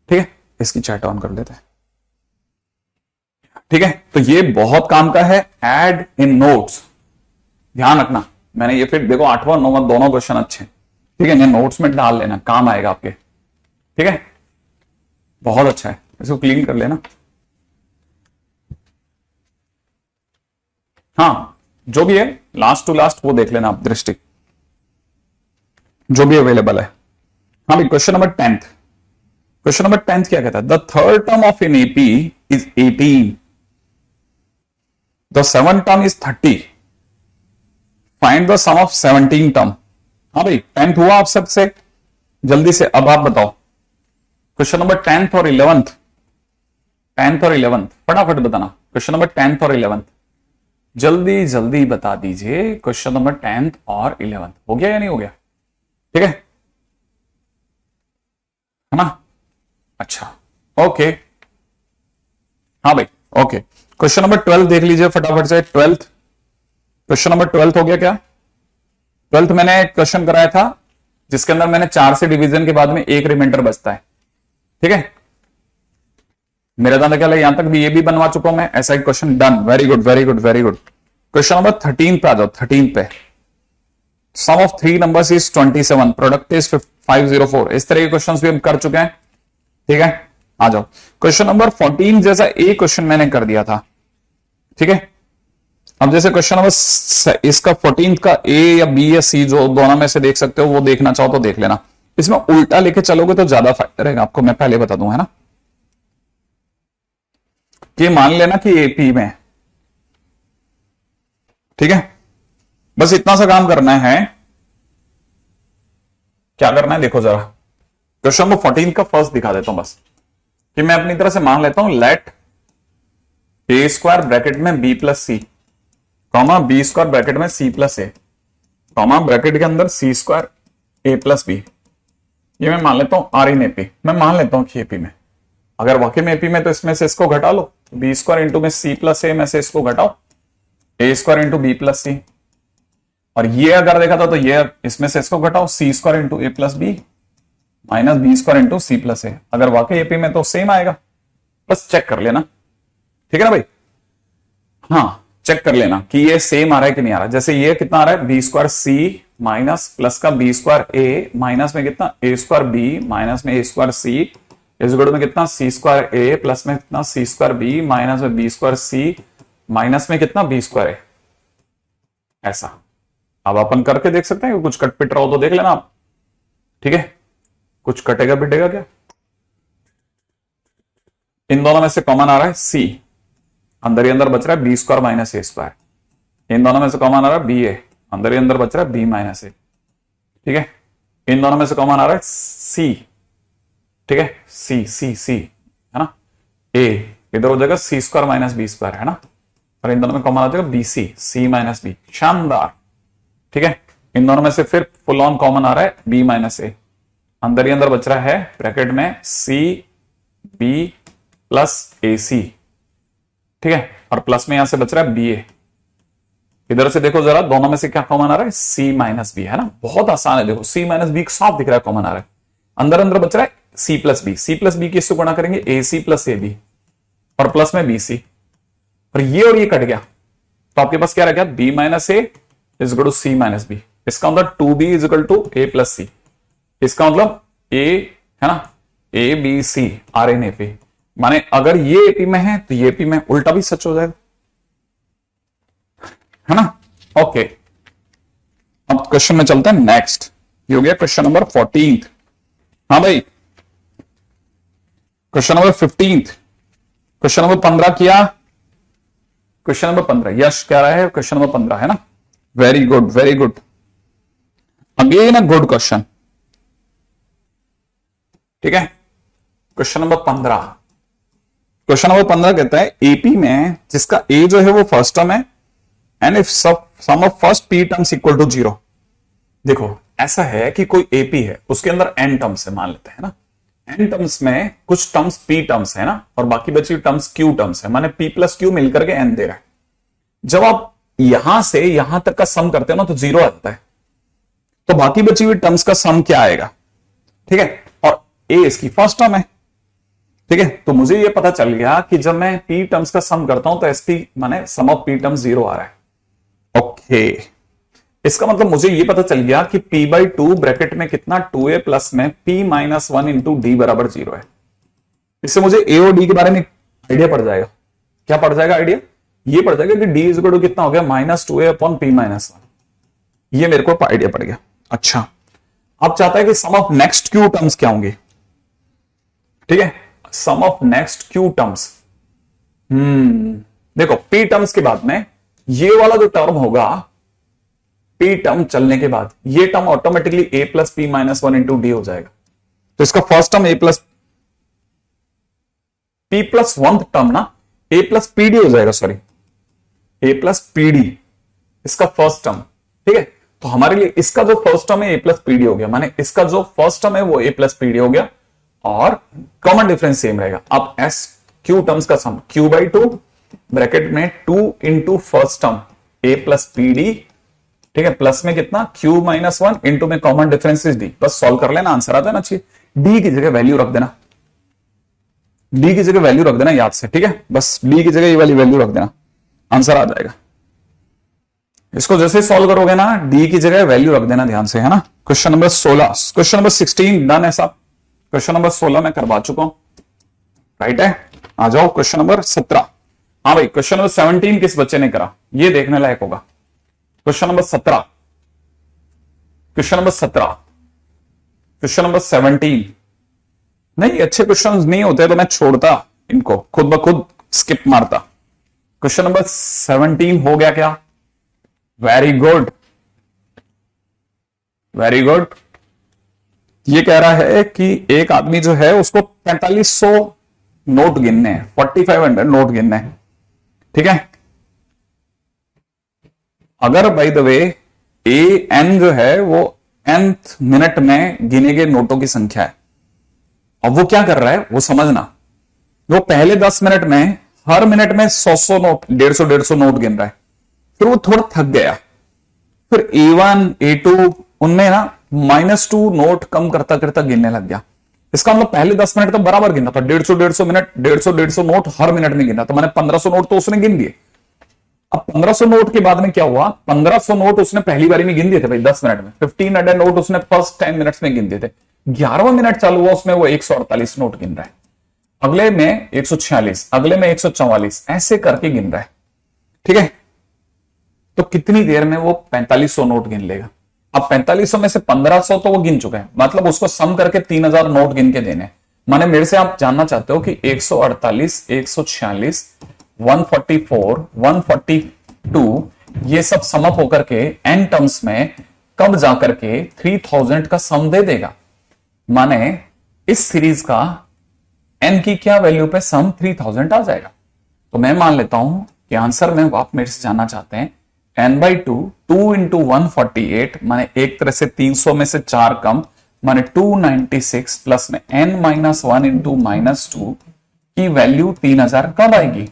ठीक है, इसकी चैट ऑन कर लेते हैं। ठीक है, तो ये बहुत काम का है, ऐड इन नोट्स, ध्यान रखना। मैंने ये फिर देखो 8वां 9वां दोनों क्वेश्चन अच्छे, ठीक है, नोट्स में डाल लेना, काम आएगा आपके। ठीक है, बहुत अच्छा है, इसको क्लीन कर लेना। हाँ, जो भी है लास्ट टू लास्ट वो देख लेना आप, दृष्टि जो भी अवेलेबल है। हाँ भाई, question number 10th, question number 10th क्या कहता है, the third term of an AP is 18, the seventh term is 30, find the sum of 17 term. हाँ भाई, 10th हुआ आप सबसे, जल्दी से अब आप बताओ क्वेश्चन नंबर 10th और 11th, 10th और 11th फटाफट बताना। क्वेश्चन नंबर 10th और 11th जल्दी जल्दी बता दीजिए। क्वेश्चन नंबर 10th और 11th हो गया या नहीं हो गया? ठीक है ना? अच्छा, ओके, हाँ भाई, ओके। क्वेश्चन नंबर 12 देख लीजिए फटाफट से। 12th, क्वेश्चन नंबर 12th हो गया क्या? 12th मैंने क्वेश्चन कराया था जिसके अंदर मैंने 4 से डिवीजन के बाद में एक रिमाइंडर बचता है। ठीक है, मेरा दादा क्या यहां तक भी ये भी बनवा चुका हूं मैं, ऐसा ही question done. Very good very good very good. Question number 13 पे आ जाओ, 13 पे। Sum of 3 numbers is 27, product is 504। इस तरह के क्वेश्चंस भी हम कर चुके हैं। ठीक है, आ जाओ। क्वेश्चन नंबर 14 जैसा एक क्वेश्चन मैंने कर दिया था। ठीक है, अब जैसे क्वेश्चन नंबर इसका 14 का ए या बी या सी जो दोनों में से देख सकते हो, वो देखना चाहो तो देख लेना। इसमें उल्टा लेके चलोगे तो ज्यादा फायदा रहेगा आपको, मैं पहले बता दूं, है ना। कि मान लेना कि एपी में, ठीक है, बस इतना सा काम करना है। क्या करना है देखो जरा, क्वेश्चन नंबर 14 का फर्स्ट दिखा देता हूं बस, कि मैं अपनी तरह से मान लेता हूं लेट ए स्क्वायर ब्रैकेट में बी प्लस सी, कॉमा बी स्क्वायर ब्रैकेट में सी प्लस ए, कॉमा ब्रैकेट के अंदर सी स्क्वायर ए प्लस बी। ये मैं मान लेता हूं आर इन एपी, मैं मान लेता हूं कि एपी में, अगर वाकई में एपी में तो इसमें से इसको घटा लो, बी स्क्वायर इंटू में सी प्लस ए में से इसको घटाओ, ए स्क्वायर इंटू बी प्लस सी, और ये अगर देखा था तो ये इसमें से इसको घटाओ, C square into A plus B minus B square into C plus A. अगर वाकई एपी में तो सेम आएगा, बस चेक कर लेना। ठीक है ना भाई, हाँ चेक कर लेना कि ये सेम आ रहा है कि नहीं आ रहा। जैसे ये कितना आ रहा है, बी स्क्वायर सी माइनस प्लस का बी स्क्वायर ए माइनस में कितना ए स्क्वायर बी माइनस में ए स्क्वायर सी इस गुण में कितना सी स्क्वायर ए प्लस में कितना सी स्क्वायर बी माइनस में बी स्क्वायर सी माइनस में कितना बी स्क्वायर ए। ऐसा अब अपन करके देख सकते हैं, कुछ कट पिट रहा हो तो देख लेना आप। ठीक है, कुछ कटेगा पिटेगा क्या? इन दोनों में से कॉमन आ रहा है सी, अंदर ही अंदर बच रहा है बी स्क्वायर माइनस ए स्क्वायर। इन दोनों में से कॉमन आ रहा है बी ए, अंदर ही अंदर बच रहा है बी माइनस ए। ठीक है, इन दोनों में से कॉमन आ रहा है सी। ठीक है, सी सी सी है ना, ए इधर हो जाएगा सी स्क्वायर माइनस बी स्क्वायर, है ना, और इन दोनों में कॉमन आ जाएगा बी सी, सी माइनस बी। शानदार। ठीक है, इन दोनों में से फिर फुल ऑन कॉमन आ रहा है बी माइनस ए, अंदर ही अंदर बच रहा है ब्रैकेट में सी बी प्लस ए सी। ठीक है, और प्लस में यहां से बच रहा है बी ए। इधर से देखो जरा, दोनों में से क्या कॉमन आ रहा है, सी माइनस बी, है ना, बहुत आसान है। देखो सी माइनस बी साफ दिख रहा है, कॉमन आ रहा है। अंदर अंदर बच रहा है C plus B, C plus B किससे गुणा करेंगे, A C plus A B, और प्लस में बी सी, और ये कट गया तो आपके पास क्या रह गया, B minus A is equal to C minus B. इसका मतलब 2b is equal to A plus C, इसका मतलब ए है ना, A B C are in AP, माने अगर ये एपी में है तो ये एपी में, उल्टा भी सच हो जाएगा, है ना। ओके, अब क्वेश्चन में चलते हैं नेक्स्ट। ये हो गया क्वेश्चन नंबर 14। हाँ भाई, क्वेश्चन नंबर 15, क्वेश्चन नंबर 15 किया, क्वेश्चन नंबर 15 यश कह रहा है, क्वेश्चन नंबर 15 है ना। Very good very good, again a good question. ठीक है, क्वेश्चन नंबर 15। क्वेश्चन नंबर 15 कहता है एपी में जिसका ए जो है वो फर्स्ट टर्म है and if sum of first p terms equal to 0। देखो ऐसा है कि कोई एपी है, उसके अंदर एन टर्म्स है मान लेते हैं ना, एन टर्म्स में कुछ टर्म्स पी टर्म्स है ना और बाकी बची टर्म्स क्यू टर्म्स है, माने पी प्लस क्यू मिलकर के एन दे रहा है। जब आप यहां से यहां तक का सम करते हो ना तो 0 आता है, तो बाकी बची हुई टर्म्स का सम क्या आएगा, ठीक है, और ए इसकी फर्स्ट टर्म है, ठीक है। तो मुझे ये पता चल गया कि जब मैं पी टर्म्स का सम करता हूं तो एसपी माने सम ऑफ पी टर्म्स 0 आ रहा है। ओके, इसका मतलब मुझे ये पता चल गया कि p बाई 2 ब्रैकेट में कितना 2a प्लस में p माइनस 1 इंटू डी बराबर 0 है। इससे मुझे a और d के बारे में आइडिया पड़ जाएगा। क्या पड़ जाएगा आइडिया? ये पड़ जाएगा कि d इज इक्वल टू कितना हो गया minus 2a upon p minus 1। ये मेरे को आइडिया पड़ गया। अच्छा, अब चाहता है कि सम ऑफ नेक्स्ट क्यू टर्म्स क्या होंगे, ठीक है, sum of next Q terms. देखो p टर्म्स के बाद में ये वाला जो टर्म होगा p टर्म चलने के बाद ये term automatically a plus P minus 1 into D हो जाएगा। तो इसका first term a plus p plus 1 term ना a प्लस पी डी हो जाएगा, sorry a plus P D इसका फर्स्ट टर्म, ठीक है। तो हमारे लिए इसका जो फर्स्ट टर्म है a प्लस पी डी हो गया, माने इसका जो फर्स्ट टर्म है वो a प्लस पी डी हो गया और कॉमन डिफरेंस सेम रहेगा। अब s q टर्म्स का सम q बाई 2 ब्रैकेट में 2 into first term a plus P D, ठीक है, प्लस में कितना q माइनस 1 इंटू में कॉमन डिफरेंस इज डी। बस सॉल्व कर लेना, आंसर आ जाना चाहिए। डी की जगह वैल्यू रख देना, डी की जगह वैल्यू रख देना याद से, ठीक है, बस डी की जगह ये वाली वैल्यू रख देना, आंसर आ जाएगा। इसको जैसे सॉल्व करोगे ना डी की जगह वैल्यू रख देना ध्यान से, है ना। Question number 16, question number 16 done है साहब। क्वेश्चन नंबर 16 मैं करवा चुका हूं, राइट है। आ जाओ क्वेश्चन नंबर 17। हाँ भाई, क्वेश्चन नंबर 17 किस बच्चे ने करा ये देखने लायक होगा। Question number 17, question number 17, question number 17। नहीं, अच्छे क्वेश्चंस नहीं होते तो मैं छोड़ता इनको, खुद ब खुद स्किप मारता। क्वेश्चन नंबर 17 हो गया क्या? Very good, very good. ये कह रहा है कि एक आदमी जो है उसको 4500 नोट गिनने हैं, 4500 नोट गिनने हैं, ठीक है। अगर by the way a n जो है वो nth मिनट में गिने गए नोटों की संख्या है, अब वो क्या कर रहा है वो समझना। वो पहले 10 मिनट में हर मिनट में 100 नोट 150 नोट गिन रहा है, फिर वो थोड़ा थक गया, फिर A1 A2 उनमें ना -2 नोट कम करता करता गिनने लग गया। इसका मतलब पहले 10 मिनट तो बराबर गिना था, 150 मिनट 150 नोट हर मिनट में गिना, तो मैंने 1500 नोट तो उसने गिन दिए। अब 1500 नोट के बाद में क्या हुआ, 1500 नोट उसने पहली बारी में गिन दिए थे भाई 10 मिनट में, 1500 नोट उसने फर्स्ट 10 मिनट्स में गिन दिए थे। 11वां मिनट चालू हुआ उसमें वो 148 नोट गिन रहा है, अगले में 146, अगले में 144, ऐसे करके गिन रहा है, ठीक है। तो कितनी देर में वो 4500 नोट गिन लेगा? अब 4500 में से 1500 तो वो गिन चुका है, मतलब उसको सम करके 3000 नोट गिन के देने। माने मेरे से आप जानना चाहते हो कि 148, 146, 144, 142 ये सब सम अप होकर के एन टर्म्स में कब जाकर के 3000 का सम दे देगा। माने इस सीरीज का एन की क्या वैल्यू पे सम 3000 आ जाएगा। तो मैं मान लेता हूं कि आंसर में आप मेरे से जानना चाहते हैं n बाई 2 इंटू 148, माने एक तरह से 300 में से 4 कम, माने 296 प्लस में n माइनस 1 इंटू -2 की वैल्यू 3000 कब आएगी?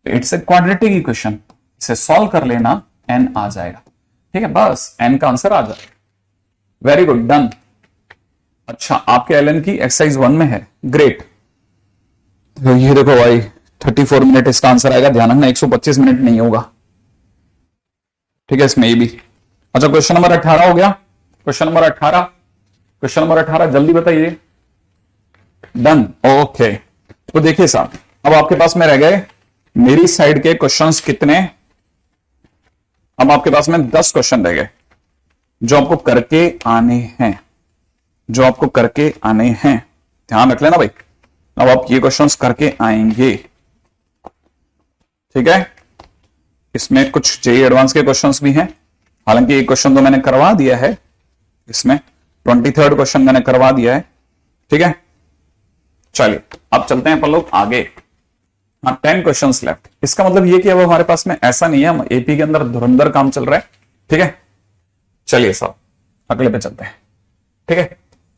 इट्स ए क्वाड्रेटिक इक्वेशन, इसे सॉल्व कर लेना n आ जाएगा, ठीक है, बस n का आंसर आ जाएगा। Very good, done. अच्छा, आपके एलन की एक्सरसाइज 1 में है, ग्रेट। तो ये देखो भाई 34 मिनट इसका आंसर आएगा, ध्यान रखना 125 मिनट नहीं होगा, ठीक है, इसमें ये भी। अच्छा, क्वेश्चन नंबर 18 हो गया। क्वेश्चन नंबर 18, क्वेश्चन नंबर 18 जल्दी बताइए। Done, okay. तो देखिए साहब, अब आपके पास में रह गए मेरी साइड के क्वेश्चंस कितने? अब आपके पास में 10 क्वेश्चन रह गए जो आपको करके आने हैं, जो आपको करके आने हैं, ध्यान रख लेना भाई। अब आप ये क्वेश्चंस करके आएंगे, ठीक है। इसमें कुछ जेईई एडवांस के क्वेश्चंस भी हैं, हालांकि एक क्वेश्चन तो मैंने करवा दिया है, इसमें 23rd क्वेश्चन मैंने करवा दिया है, ठीक है। चलिए अब चलते हैं अपन लोग आगे। हाँ, 10 क्वेश्चंस लेफ्ट। इसका मतलब ये कि अब हमारे पास में ऐसा नहीं है, हम एपी के अंदर धुरंधर काम चल रहा है। ठीक है, चलिए साहब अगले पे चलते हैं। ठीक है,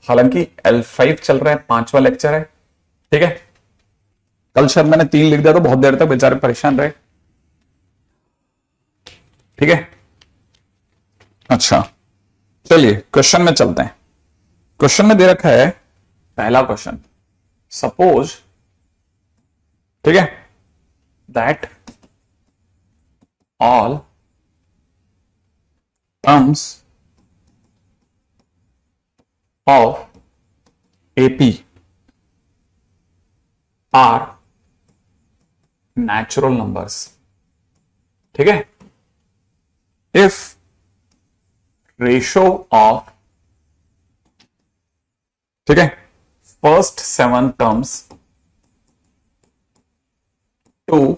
हालांकि L5 चल रहा है, 5वां लेक्चर है। ठीक है, कल शायद मैंने 3 लिख दिया तो बहुत देर तक बेचारे परेशान रहे। ठीक है, अच्छा चलिए क्वेश्चन में चलते हैं। क्वेश्चन में दे रखा है पहला क्वेश्चन, सपोज, ठीक है, that all terms of AP are natural numbers. ठीक है, इफ रेशो ऑफ, ठीक है, first 7 terms to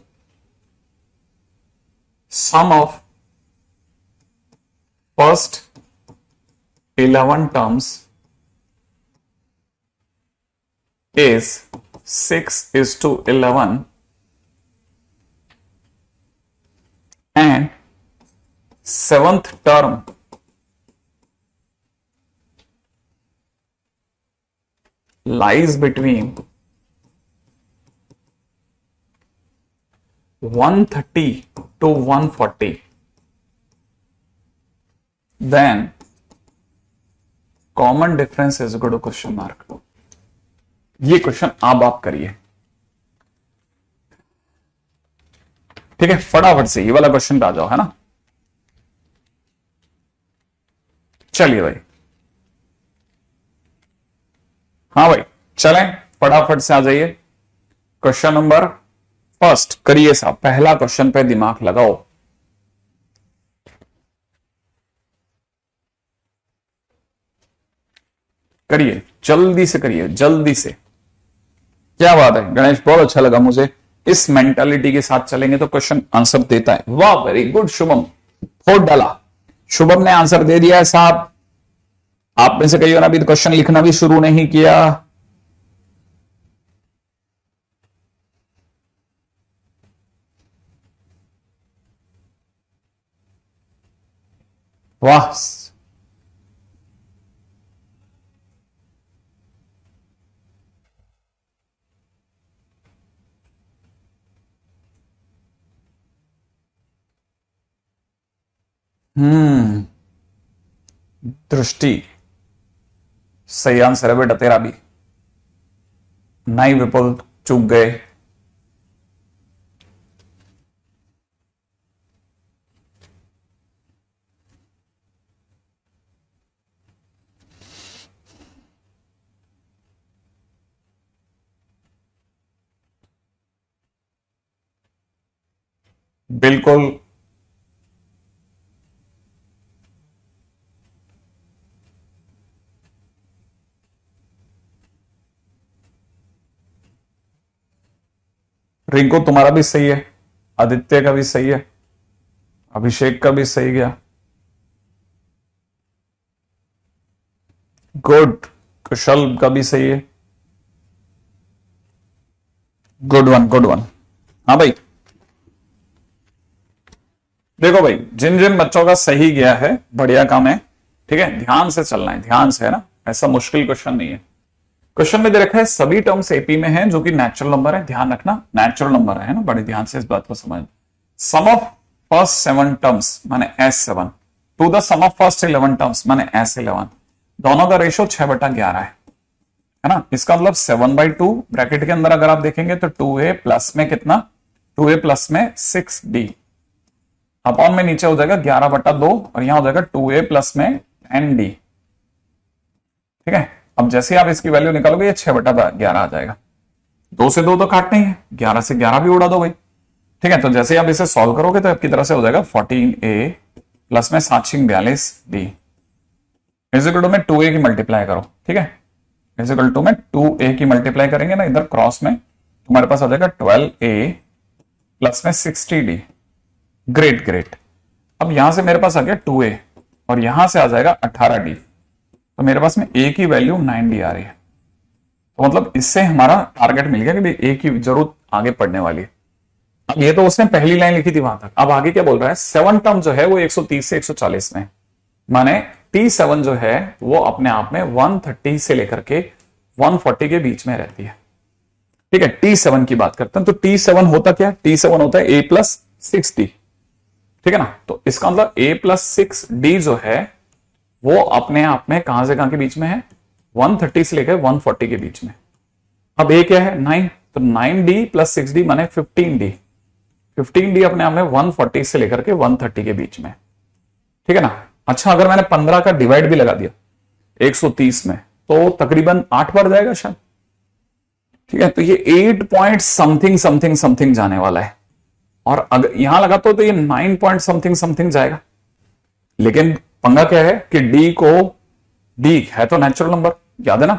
sum of first 11 terms is 6:11 and 7th term lies between 130 to 140, then common difference is equal to question mark। ये question आप करिए। ठीक है, फटाफट से ये वाला क्वेश्चन पे आ जाओ, है ना। चलिए भाई, हाँ भाई चलें, फटाफट से आ जाइए। क्वेश्चन नंबर फर्स्ट करिए साहब, पहला क्वेश्चन पे दिमाग लगाओ। करिए, जल्दी से करिए, जल्दी से। क्या बात है गणेश, बहुत अच्छा लगा मुझे। इस मेंटालिटी के साथ चलेंगे तो क्वेश्चन आंसर देता है। वाह, वेरी गुड शुभम, फोड़ डाला। शुभम ने आंसर दे दिया है साहब। आप में से कई और अभी क्वेश्चन लिखना भी शुरू नहीं किया। वाह, दृष्टि सही आंसर है बेटा तेरा भी। नहीं विपुल, चूक गए। बिल्कुल रिंकू, तुम्हारा भी सही है, आदित्य का भी सही है, अभिषेक का भी सही गया। गुड, कुशल का भी सही है। Good one, good one. हाँ भाई, देखो भाई, जिन जिन बच्चों का सही गया है बढ़िया काम है। ठीक है, ध्यान से चलना है, ध्यान से, है ना, ऐसा मुश्किल क्वेश्चन नहीं है। क्वेश्चन में दे रखा है सभी टर्म्स एपी में हैं जो कि नेचुरल नंबर है। ध्यान रखना, नेचुरल नंबर है ना, बड़े ध्यान से इस बात को समझ। सम ऑफ फर्स्ट 7 टर्म्स माने S7 to the sum of first 11 terms माने S11, दोनों का रेशो 6/11 है ना। इसका मतलब 7/2 ब्रैकेट के अंदर अगर आप देखेंगे तो 2a प्लस में कितना, 2a प्लस में 6d, अपॉन में नीचे हो जाएगा 11/2 और यहां हो जाएगा 2a प्लस में 10d। ठीक है, अब जैसे आप इसकी वैल्यू निकालोगे ये 6/11 आ जाएगा। 2 से 2 तो काटना ही है, 11 से 11 भी उड़ा दो भाई। ठीक है, तो जैसे आप इसे सॉल्व करोगे तो आपकी तरह से हो जाएगा 14a प्लस में 742d इजिकल टू में 2a की मल्टीप्लाई करो। ठीक है, इजिकल टू में 2a की मल्टीप्लाई करेंगे ना इधर क्रॉस में, तुम्हारे पास आ जाएगा 12a प्लस में 60d। Great great. अब यहां से मेरे पास आ गया 2a और यहां से आ जाएगा 18d, तो मेरे पास में a की वैल्यू 9d आ रही है। तो मतलब इससे हमारा टारगेट मिल गया कि भाई ए की जरूरत आगे पढ़ने वाली है। अब ये तो उसने पहली लाइन लिखी थी वहां तक, अब आगे क्या बोल रहा है, 7 टर्म जो है वो 130 से 140 में, माने T7 जो है वो अपने आप में 130 से लेकर के 140 के बीच में रहती है। ठीक है, T7 की बात करते हैं, तो T7 होता क्या है, T7 होता है A+6D, ठीक है ना। तो इसका मतलब A+6D जो है वो अपने आप में कहां से कहां के बीच में है, 130 से लेकर 140 के बीच में। अब A क्या है, 9, तो 9D + 6D माने 15D, 15D अपने आप में 140 से लेकर के 130 के बीच में, ठीक है ना। अच्छा, अगर मैंने 15 का डिवाइड भी लगा दिया 130 में तो तकरीबन 8 बार जाएगा शायद, ठीक है। तो ये 8 पॉइंट समथिंग समथिंग समथिंग जाने वाला है, और अगर यहां लगा तो ये 9 पॉइंट समथिंग समथिंग जाएगा। लेकिन पंगा क्या है कि डी है तो नेचुरल नंबर, याद है ना,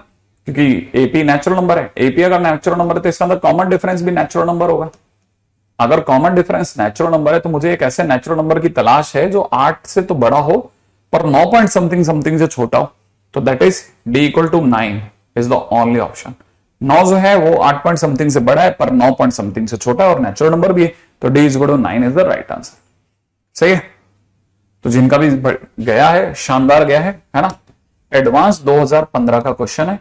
क्योंकि एपी नेचुरल नंबर है। एपी अगर नेचुरल नंबर है तो इसका अंदर कॉमन डिफरेंस भी नेचुरल नंबर होगा। अगर कॉमन डिफरेंस नेचुरल नंबर है तो मुझे एक ऐसे नेचुरल नंबर की तलाश है जो 8 से तो बड़ा हो पर 9 पॉइंट समथिंग समथिंग से छोटा हो, तो that is D = 9 is the only option. 9 जो है वो 8 पॉइंट समथिंग से बड़ा है पर 9 पॉइंट समथिंग से छोटा है और नेचुरल नंबर भी है, तो D = 9 is the right answer. सही है, तो जिनका भी गया है शानदार गया है ना। एडवांस 2015 का क्वेश्चन है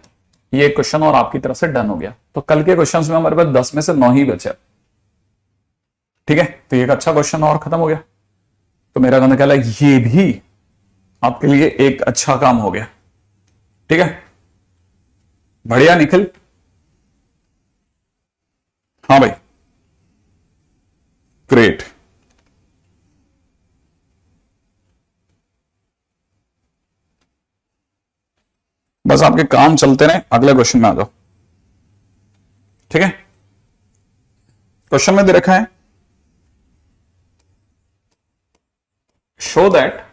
ये क्वेश्चन, और आपकी तरफ से डन हो गया। तो कल के क्वेश्चंस में हमारे पास 10 में से 9 ही बचे, ठीक है। तो एक अच्छा क्वेश्चन और खत्म हो गया, तो मेरा कहना ख्याल है ये भी आपके लिए एक अच्छा काम हो गया, ठीक है। बढ़िया निखिल, हाँ भाई, ग्रेट। बस आपके काम चलते रहे, अगले क्वेश्चन में आ जाओ, ठीक है। क्वेश्चन में दे रखा है, show that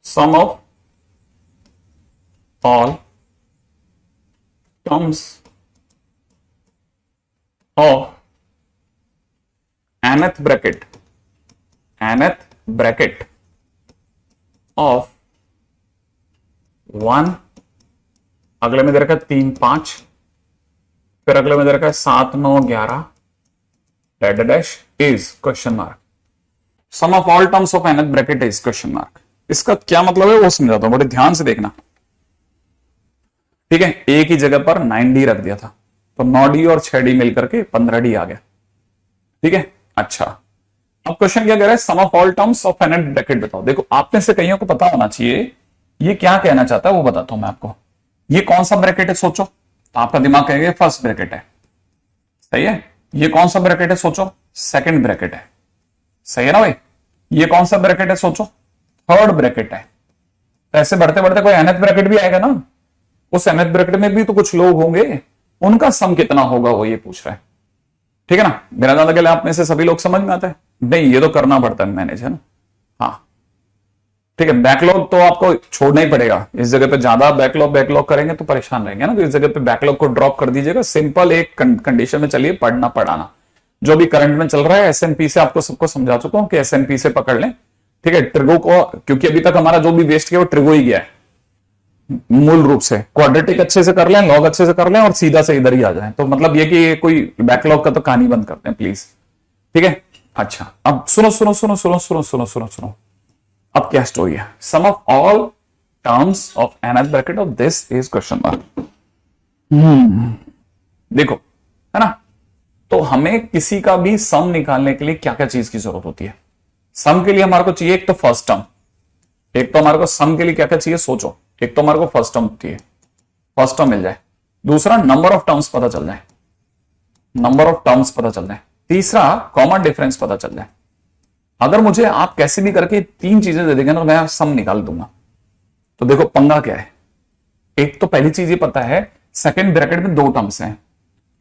sum of all terms of nth bracket of 1, अगले में दे रखा है 3, 5, फिर अगले में दे रखा है 7, 9, 11 dash is question mark. Sum of all terms of nth bracket is question mark. इसका क्या मतलब है वो समझाता हूं, बड़े ध्यान से देखना, ठीक है। ए की जगह पर 9D रख दिया था, तो 9D और 6D मिलकर के 15D आ गया, ठीक है। अच्छा, अब क्वेश्चन क्या कह रहा है, sum of all terms of nth bracket बताओ। देखो, आप में से कईयों को पता होना चाहिए ये क्या कहना चाहता है, वो बताता हूं मैं आपको। ये कौन सा ब्रैकेट है सोचो, तो आपका दिमाग कहेगा फर्स्ट ब्रैकेट है, सही है। ये कौन सा ब्रैकेट है सोचो, सेकंड ब्रैकेट है, सही है ना भाई। ये कौन सा ब्रैकेट है सोचो, थर्ड ब्रैकेट है। तो ऐसे बढ़ते बढ़ते कोई nth ब्रैकेट भी आएगा ना, उस nth ब्रैकेट में भी तो कुछ लोग होंगे, उनका सम कितना होगा वो ये पूछ रहा है, ठीक है ना। मेरा ज्यादा कहला आप में से सभी लोग समझ में आता है, नहीं ये तो करना पड़ता है मैनेज, है ना। हाँ ठीक है, बैकलॉग तो आपको छोड़ना ही पड़ेगा। इस जगह पे ज्यादा बैकलॉग करेंगे तो परेशान रहेंगे ना, तो इस जगह पे बैकलॉग को ड्रॉप कर दीजिएगा। सिंपल एक कंडीशन में चलिए, पढ़ना पढ़ाना जो भी करंट में चल रहा है, एसएनपी से आपको सबको समझा चुका हूं कि एसएनपी से पकड़ लें, ठीक है। ट्रिगो को, क्योंकि अभी तक हमारा जो भी वेस्ट किया वो ट्रिगो ही गया है मूल रूप से। क्वाड्रेटिक अच्छे से कर लें, लॉग अच्छे से कर लें और सीधा से इधर ही आ जाए, तो मतलब ये कि कोई बैकलॉग का तो कहानी बंद करते हैं प्लीज, ठीक है। अच्छा, अब सुनो सुनो सुनो सुनो सुनो सुनो सुनो सुनो, अब क्या स्टोरी है। Sum of all terms of nth bracket of this is question mark. देखो, है ना, तो हमें किसी का भी सम निकालने के लिए क्या क्या चीज की जरूरत होती है। सम के लिए हमारे को चाहिए एक तो फर्स्ट टर्म, एक तो हमारे को सम के लिए क्या क्या चाहिए सोचो। एक तो हमारे को फर्स्ट टर्म चाहिए, फर्स्ट टर्म मिल जाए। दूसरा, नंबर ऑफ टर्म्स पता चल जाए, नंबर ऑफ टर्म्स पता चल जाए। तीसरा, कॉमन डिफरेंस पता चल जाए। अगर मुझे आप कैसे भी करके 3 चीजें दे देंगे ना, मैं सम निकाल दूंगा। तो देखो पंगा क्या है, एक तो पहली चीज ये पता है सेकंड ब्रैकेट में 2 टर्म्स हैं,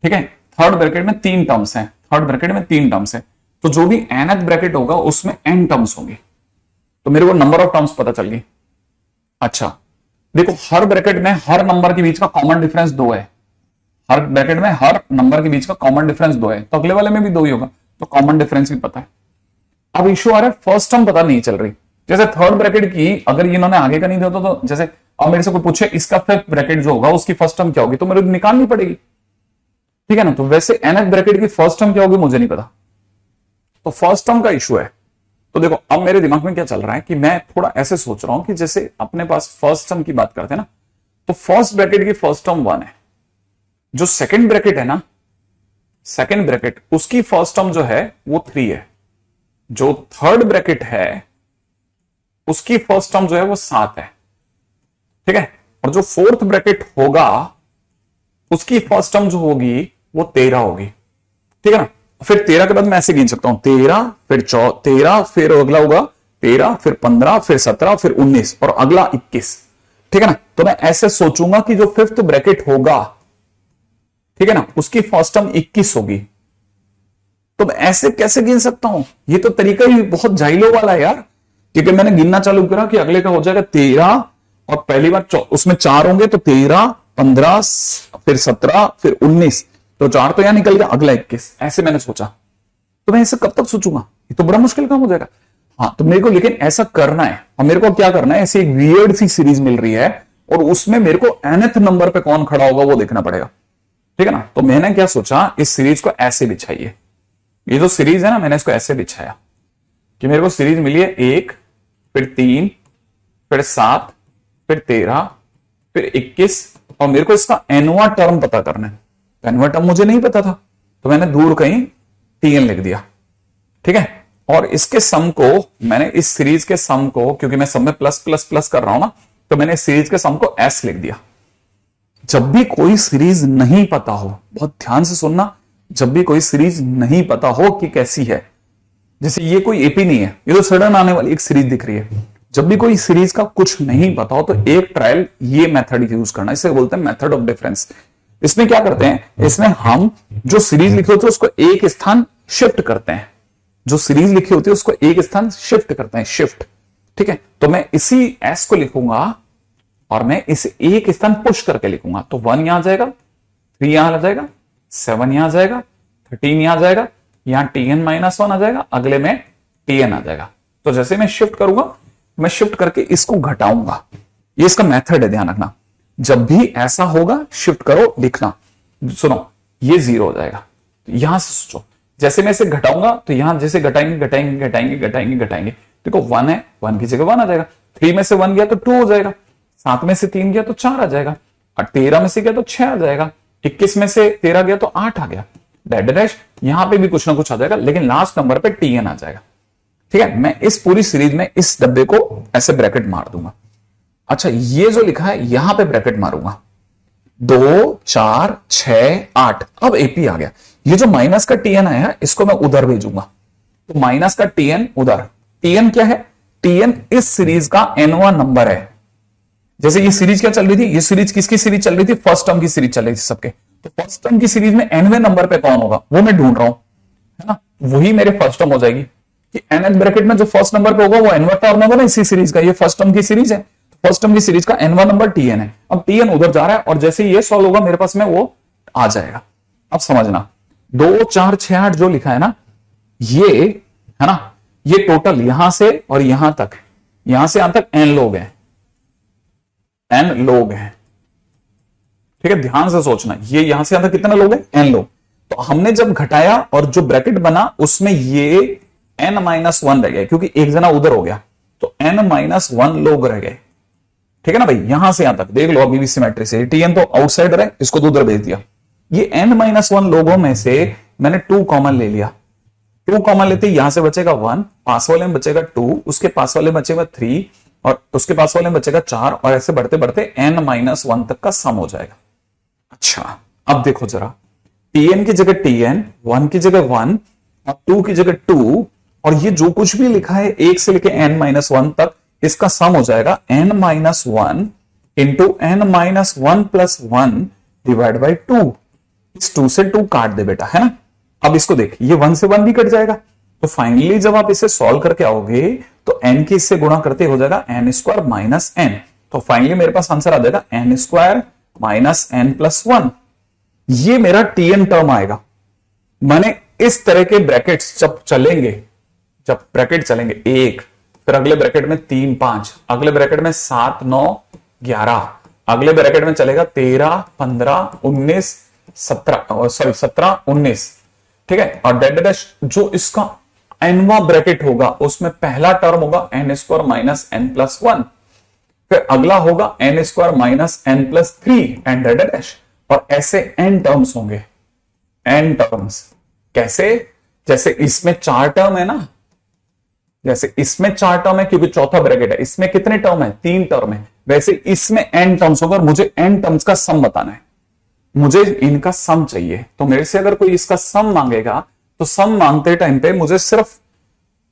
ठीक है। थर्ड ब्रैकेट में 3 टर्म्स हैं, थर्ड ब्रैकेट में 3 टर्म्स हैं, तो जो भी nth ब्रैकेट होगा उसमें n टर्म्स होंगी, तो मेरे को नंबर ऑफ टर्म्स पता चल गई। अच्छा देखो, हर ब्रैकेट में हर नंबर के बीच का कॉमन डिफरेंस 2 है, हर ब्रैकेट में हर नंबर के बीच का कॉमन डिफरेंस 2 है, तो अगले वाले में भी 2 ही होगा, तो कॉमन डिफरेंस भी पता है। अब इश्यू आ रहा है फर्स्ट टर्म पता नहीं चल रही। जैसे थर्ड ब्रैकेट की अगर इन्होंने आगे का नहीं दिया तो जैसे और मेरे से कोई पूछे इसका फिफ्थ ब्रैकेट जो होगा उसकी फर्स्ट टर्म क्या होगी, तो मेरे को निकालनी पड़ेगी, ठीक है ना। तो वैसे nth ब्रैकेट की फर्स्ट टर्म क्या होगी मुझे नहीं पता, तो फर्स्ट टर्म का इशू है। तो देखो अब मेरे दिमाग में क्या चल रहा है कि मैं थोड़ा ऐसे सोच रहा हूं कि जैसे अपने पास फर्स्ट टर्म की बात करते हैं ना, तो फर्स्ट ब्रैकेट की फर्स्ट टर्म 1 है, जो सेकंड ब्रैकेट है ना, सेकंड ब्रैकेट उसकी फर्स्ट टर्म जो है वो 3 है, जो थर्ड ब्रैकेट है उसकी फर्स्ट टर्म जो है वो 7 है, ठीक है। और जो फोर्थ ब्रैकेट होगा उसकी फर्स्ट टर्म जो होगी वो 13 होगी, ठीक है ना। फिर 13 के बाद मैं ऐसे गिन सकता हूं 13 फिर 13 फिर अगला होगा 13 फिर 15 फिर 17 फिर 19 और अगला 21, ठीक है ना। तो मैं ऐसे सोचूंगा कि जो फिफ्थ ब्रैकेट होगा, ठीक है ना, उसकी फर्स्ट टर्म 21 होगी। तो मैं ऐसे कैसे गिन सकता हूं, ये तो तरीका ही बहुत जाइलो वाला है यार, क्योंकि मैंने गिनना चालू करा कि अगले का हो जाएगा 13 और पहली बार उसमें 4 होंगे तो 13 15 फिर 17 फिर 19, तो 4 तो यहां निकल गया, अगला 21। ऐसे मैंने सोचा, तो मैं इसे कब तक सोचूंगा, ये तो बड़ा मुश्किल काम हो जाएगा। हाँ, तो मेरे को लेकिन ऐसा करना है, और मेरे को क्या करना है, ऐसी एक वियर्ड सी सीरीज मिल रही है और उसमें मेरे को nth नंबर पे कौन खड़ा होगा वो देखना पड़ेगा, ठीक है ना। तो मैंने क्या सोचा, इस सीरीज को ऐसे बिछाइए, ये जो सीरीज है ना मैंने इसको ऐसे बिछाया कि मेरे को सीरीज मिली है 1 फिर 3 फिर 7 फिर 13 फिर 21, और मेरे को इसका एनवा टर्म पता करना है। एनवा टर्म मुझे नहीं पता था, तो मैंने दूर कहीं tn लिख दिया, ठीक है। और इसके सम को मैंने इस सीरीज के सम को, क्योंकि मैं सब में प्लस प्लस प्लस कर रहा हूं ना, तो मैंने इस सीरीज के सम को s लिख दिया। जब भी कोई सीरीज नहीं पता हो, बहुत ध्यान से सुनना, जब भी कोई सीरीज नहीं पता हो कि कैसी है, जैसे ये कोई एपी नहीं है, ये तो सडन आने वाली एक सीरीज दिख रही है, जब भी कोई सीरीज का कुछ नहीं पता हो तो एक ट्रायल ये मेथड यूज करना, इसे बोलते हैं मेथड ऑफ डिफरेंस। इसमें क्या करते हैं, इसमें हम जो सीरीज लिखी होती है उसको एक स्थान शिफ्ट करते हैं, जो सीरीज लिखी होती है उसको एक स्थान शिफ्ट करते हैं, शिफ्ट, ठीक है। तो मैं इसी एस को लिखूंगा और मैं इसे एक स्थान पुश करके लिखूंगा, तो 1 यहां जाएगा, 3 यहां आ जाएगा, 7 यहां जाएगा, 13 यहां जाएगा, यहां tn-1 आ जाएगा, अगले में tn आ जाएगा। तो जैसे मैं शिफ्ट करूंगा, मैं शिफ्ट करके इसको घटाऊंगा, ये इसका मेथड है, ध्यान रखना। जब भी ऐसा होगा शिफ्ट करो, लिखना, सुनो, ये 0 हो जाएगा। यहां से सोचो, जैसे मैं इसे घटाऊंगा तो यहां जैसे घटाएंगे घटाएंगे घटाएंगे घटाएंगे घटाएंगे, देखो 1 है, 1 की जगह 1 आ जाएगा, 3 में से 1 गया तो 2 हो जाएगा, 7 में से 3 गया तो 4 आ जाएगा, और 13 में से गया तो 6 आ जाएगा, 21 में से 13 गया तो 8 आ गया, डैश डैश, यहां पे भी कुछ ना कुछ आ जाएगा, लेकिन लास्ट नंबर पे tn आ जाएगा, ठीक है। मैं इस पूरी सीरीज में इस डब्बे को ऐसे ब्रैकेट मार दूंगा। अच्छा, ये जो लिखा है यहां पे ब्रैकेट मारूंगा, 2 4 6 8, अब एपी आ गया। ये जो माइनस का tn आया इसको मैं उधर भेजूंगा, तो माइनस का tn उधर। tn क्या है, tn इस सीरीज का nवां नंबर है। जैसे ये सीरीज क्या चल रही थी, ये सीरीज किसकी सीरीज चल रही थी, फर्स्ट टर्म की सीरीज चल रही थी सबके, तो फर्स्ट टर्म की सीरीज में nवें नंबर पे कौन होगा वो मैं ढूंढ रहा हूं, है ना, वही मेरे फर्स्ट टर्म हो जाएगी कि nth ब्रैकेट में जो फर्स्ट नंबर पे होगा वो nवां टर्म होगा ना इसी सीरीज का, ये फर्स्ट टर्म की सीरीज है, फर्स्ट टर्म की सीरीज का nवां नंबर tn है। अब tn उधर जा रहा है और जैसे ये सॉल्व होगा मेरे पास में वो आ जाएगा। अब समझना, 2 4 6 8 जो लिखा है ना, ये है ना, ये टोटल यहां से और यहां तक, यहां से यहां तक n लोग हैं, n लोग हैं, ठीक है। ध्यान से सोचना, ये यहां से यहां तक कितने लोग हैं, n लोग। तो हमने जब घटाया और जो ब्रैकेट बना उसमें ये n-1 रह गया, क्योंकि एक जना उधर हो गया, तो n-1 लोग रह गए, ठीक है ना भाई। यहां से यहां तक देख लो, अभी भी सिमेट्री से, tn तो आउटसाइडर है, इसको तो उधर भेज दिया। ये n-1 लोगों में से मैंने 2 कॉमन ले लिया, 2 कॉमन लेते यहां से बचेगा 1, पास वाले में बचेगा 2, उसके पास वाले में बचेगा 3, और उसके पास वाले में बचेगा 4, और ऐसे बढ़ते बढ़ते n-1 तक का सम हो जाएगा। अच्छा, अब देखो जरा, tn की जगह tn, 1 की जगह 1 और 2 की जगह 2, और ये जो कुछ भी लिखा है 1 से लेके n-1 तक, इसका सम हो जाएगा n-1 into n-1 plus 1 divide by 2। इस 2 से 2 काट दे बेटा, है ना। अब इसको देख, ये 1 से 1 भी कट जाएगा, तो फाइनली जब आप इसे सॉल्व करके आओगे तो n की इससे गुणा करते हो जाएगा n² माइनस n, तो फाइनली मेरे पास आंसर आ जाएगा n² माइनस n प्लस 1। ये मेरा tn टर्म आएगा। मैंने इस तरह के ब्रैकेट्स जब चलेंगे, जब ब्रैकेट चलेंगे 1, फिर अगले ब्रैकेट में 3 5, अगले ब्रैकेट में 7 9 11, अगले ब्रैकेट में चलेगा 13, 15, 19, 17, सॉरी 17, 19, ठीक है। और डेड डैश जो इसका एनवा ब्रैकेट होगा उसमें पहला टर्म होगा n square minus N plus 1, फिर अगला होगा n square minus N plus 3 and डेड डैश, और ऐसे एन टर्म्स होंगे, एन टर्म्स। कैसे? जैसे इसमें 4 टर्म है ना, जैसे इसमें 4 टर्म है क्योंकि चौथा ब्रैकेट है, इसमें कितने टर्म है? 3 टर्म है, वैसे इसमें एन टर्म्स होगा और मुझे एन टर्म्स का सम बताना है, मुझे इनका सम चाहिए। तो मेरे से अगर कोई इसका सम मांगेगा तो सम मांगते टाइम पे मुझे सिर्फ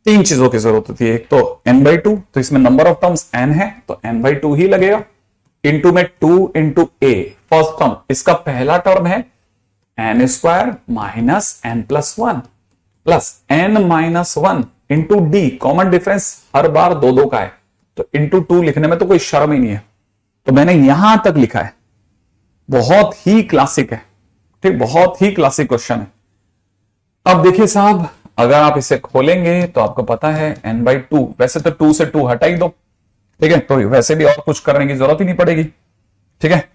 3 चीजों की जरूरत होती है। एक तो n/2, तो इसमें नंबर ऑफ टर्म्स n है तो n/2 ही लगेगा, इंटू में 2 इंटू ए, फर्स्ट टर्म इसका पहला टर्म है N square minus N plus 1 plus N minus 1 into D, common difference हर बार 2 का है तो इंटू 2 लिखने में तो कोई शर्म ही नहीं है, तो मैंने यहां तक लिखा है। बहुत ही क्लासिक है, ठीक, बहुत ही क्लासिक क्वेश्चन है। अब देखिए साहब, अगर आप इसे खोलेंगे तो आपको पता है n/2, वैसे तो 2 से 2 हटा ही दो, ठीक है, तो वैसे भी और कुछ करने की जरूरत ही नहीं पड़ेगी, ठीक है,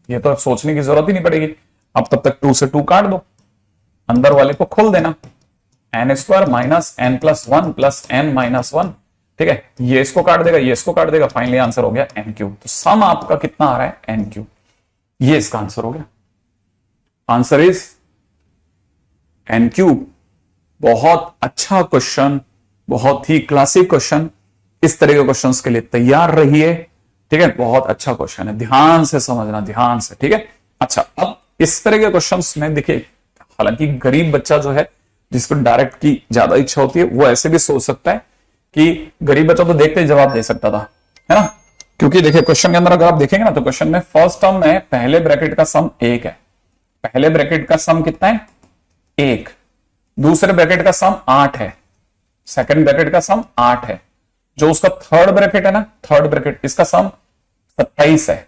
ये तो सोचने की जरूरत ही नहीं पड़ेगी। अब तब तक 2 से 2 काट दो, अंदर वाले को खोल देना, n square minus N plus 1 plus N minus 1, ठीक है, ये इसको काट देगा, ये इसको काट देगा, फाइनली आंसर हो गया n क्यूब। तो सम आपका कितना आ रहा है? n क्यूब, ये इसका आंसर हो गया। Answer is n cube. बहुत अच्छा क्वेश्चन, बहुत ही क्लासिक क्वेश्चन, इस तरह के क्वेश्चंस के लिए तैयार रहिए, ठीक है, बहुत अच्छा क्वेश्चन है, ध्यान से समझना, ध्यान से, ठीक है। अच्छा, अब इस तरह के क्वेश्चंस में देखिए, हालांकि गरीब बच्चा जो है जिसको डायरेक्ट की ज्यादा इच्छा होती है वो ऐसे भी सोच सकता है कि गरीब बच्चा तो देखते ही जवाब दे सकता था, है ना, क्योंकि देखिए क्वेश्चन के अंदर अगर आप देखेंगे ना तो क्वेश्चन में फर्स्ट टर्म में पहले ब्रैकेट का सम 1 है, पहले ब्रैकेट का सम कितना है? 1, दूसरे ब्रैकेट का सम 8 है, सेकंड ब्रैकेट का सम 8 है, जो उसका थर्ड ब्रैकेट है ना, थर्ड ब्रैकेट इसका सम 27 है,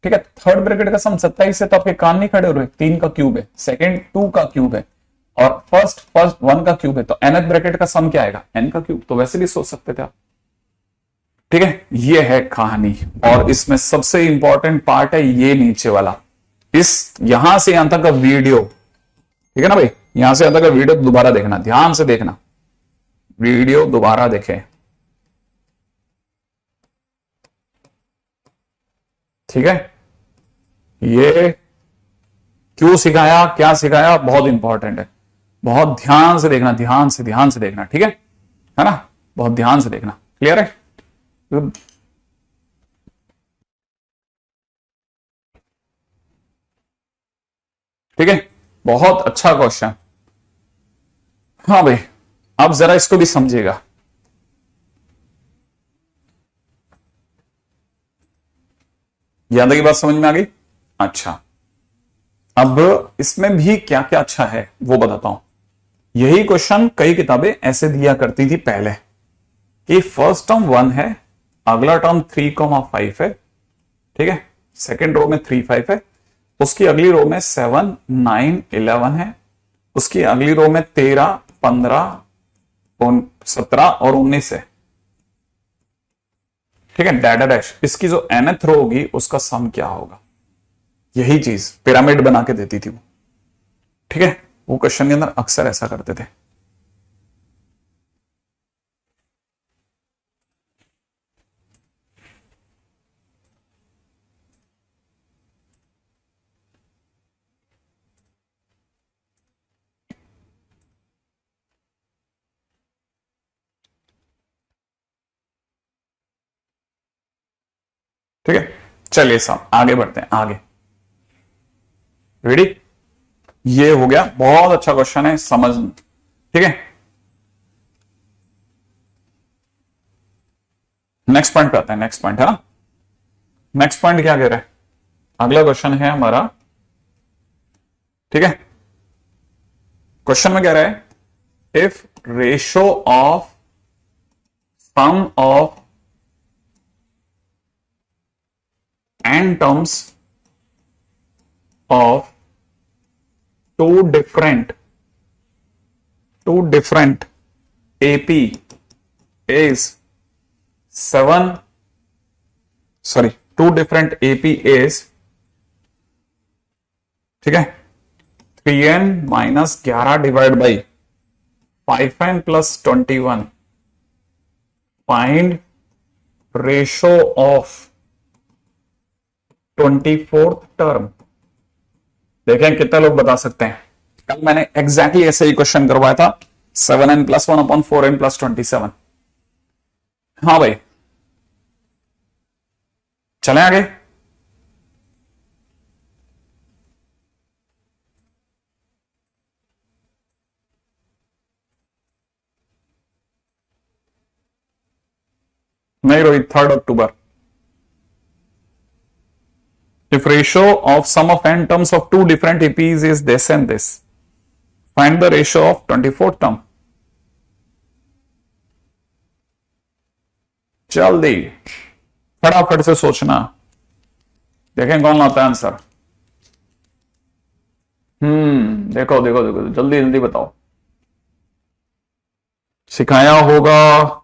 ठीक है, थर्ड ब्रैकेट का सम 27 है, तो आपके कान नहीं खड़े हो रहे, 3 का क्यूब है, सेकंड 2 का क्यूब है और फर्स्ट 1 का क्यूब है, तो nth ब्रैकेट का सम क्या आएगा? n का क्यूब। तो वैसे भी सोच सकते थे आप, ठीक है, ये है कहानी। और इसमें सबसे इंपॉर्टेंट पार्ट है ये नीचे वाला, इस यहां से यहां तक का वीडियो, ठीक है ना भाई, यहां से यहां तक का वीडियो दोबारा देखना, ध्यान से देखना, वीडियो दोबारा देखें, ठीक है। ये क्यों सिखाया, क्या सिखाया, बहुत इंपॉर्टेंट है, बहुत ध्यान से देखना, ध्यान से देखना, ठीक है ना, बहुत ध्यान से देखना, क्लियर है? ठीक है, बहुत अच्छा क्वेश्चन। हाँ भाई, अब जरा इसको भी समझिएगा। याद की बात समझ में आ गई? अच्छा, अब इसमें भी क्या क्या अच्छा है वो बताता हूं। यही क्वेश्चन कई किताबें ऐसे दिया करती थी पहले कि फर्स्ट टर्म 1 है, अगला टर्म 3,5 है, ठीक है, सेकेंड रो में 3, 5 है, उसकी अगली रो में 7, 9, 11 है, उसकी अगली रो में 13, 15, 17 और 19 है, ठीक है, डैडा डैश। इसकी जो nth रो होगी उसका सम क्या होगा? यही चीज पिरामिड बना के देती थी वो, ठीक है, वो क्वेश्चन के अंदर अक्सर ऐसा करते थे। ठीक है, चलिए साहब आगे बढ़ते हैं, आगे, रेडी? ये हो गया, बहुत अच्छा क्वेश्चन है, समझ, ठीक है। नेक्स्ट पॉइंट पे आते हैं, नेक्स्ट पॉइंट है ना, नेक्स्ट पॉइंट क्या कह रहा है? अगला क्वेश्चन है हमारा, ठीक है, क्वेश्चन में कह रहा है if ratio of sum of n terms of two different AP is 2 two different AP is, ठीक है, 3n minus 11 divide by 5n plus 21. Find ratio of 24th term. देखें कितने लोग बता सकते हैं. कल मैंने एग्जैक्टली ऐसे ही क्वेश्चन करवाया था, 7n plus 1 upon 4n plus 27. हाँ भाई, चलें आगे. नहीं Rohit, 3rd October. If ratio of sum of n terms of two different APs is this and this, find the ratio of 24th term. जल्दी फटाफट से सोचना, देखें कौन लाता है आंसर. देखो देखो देखो, जल्दी जल्दी बताओ. सिखाया होगा.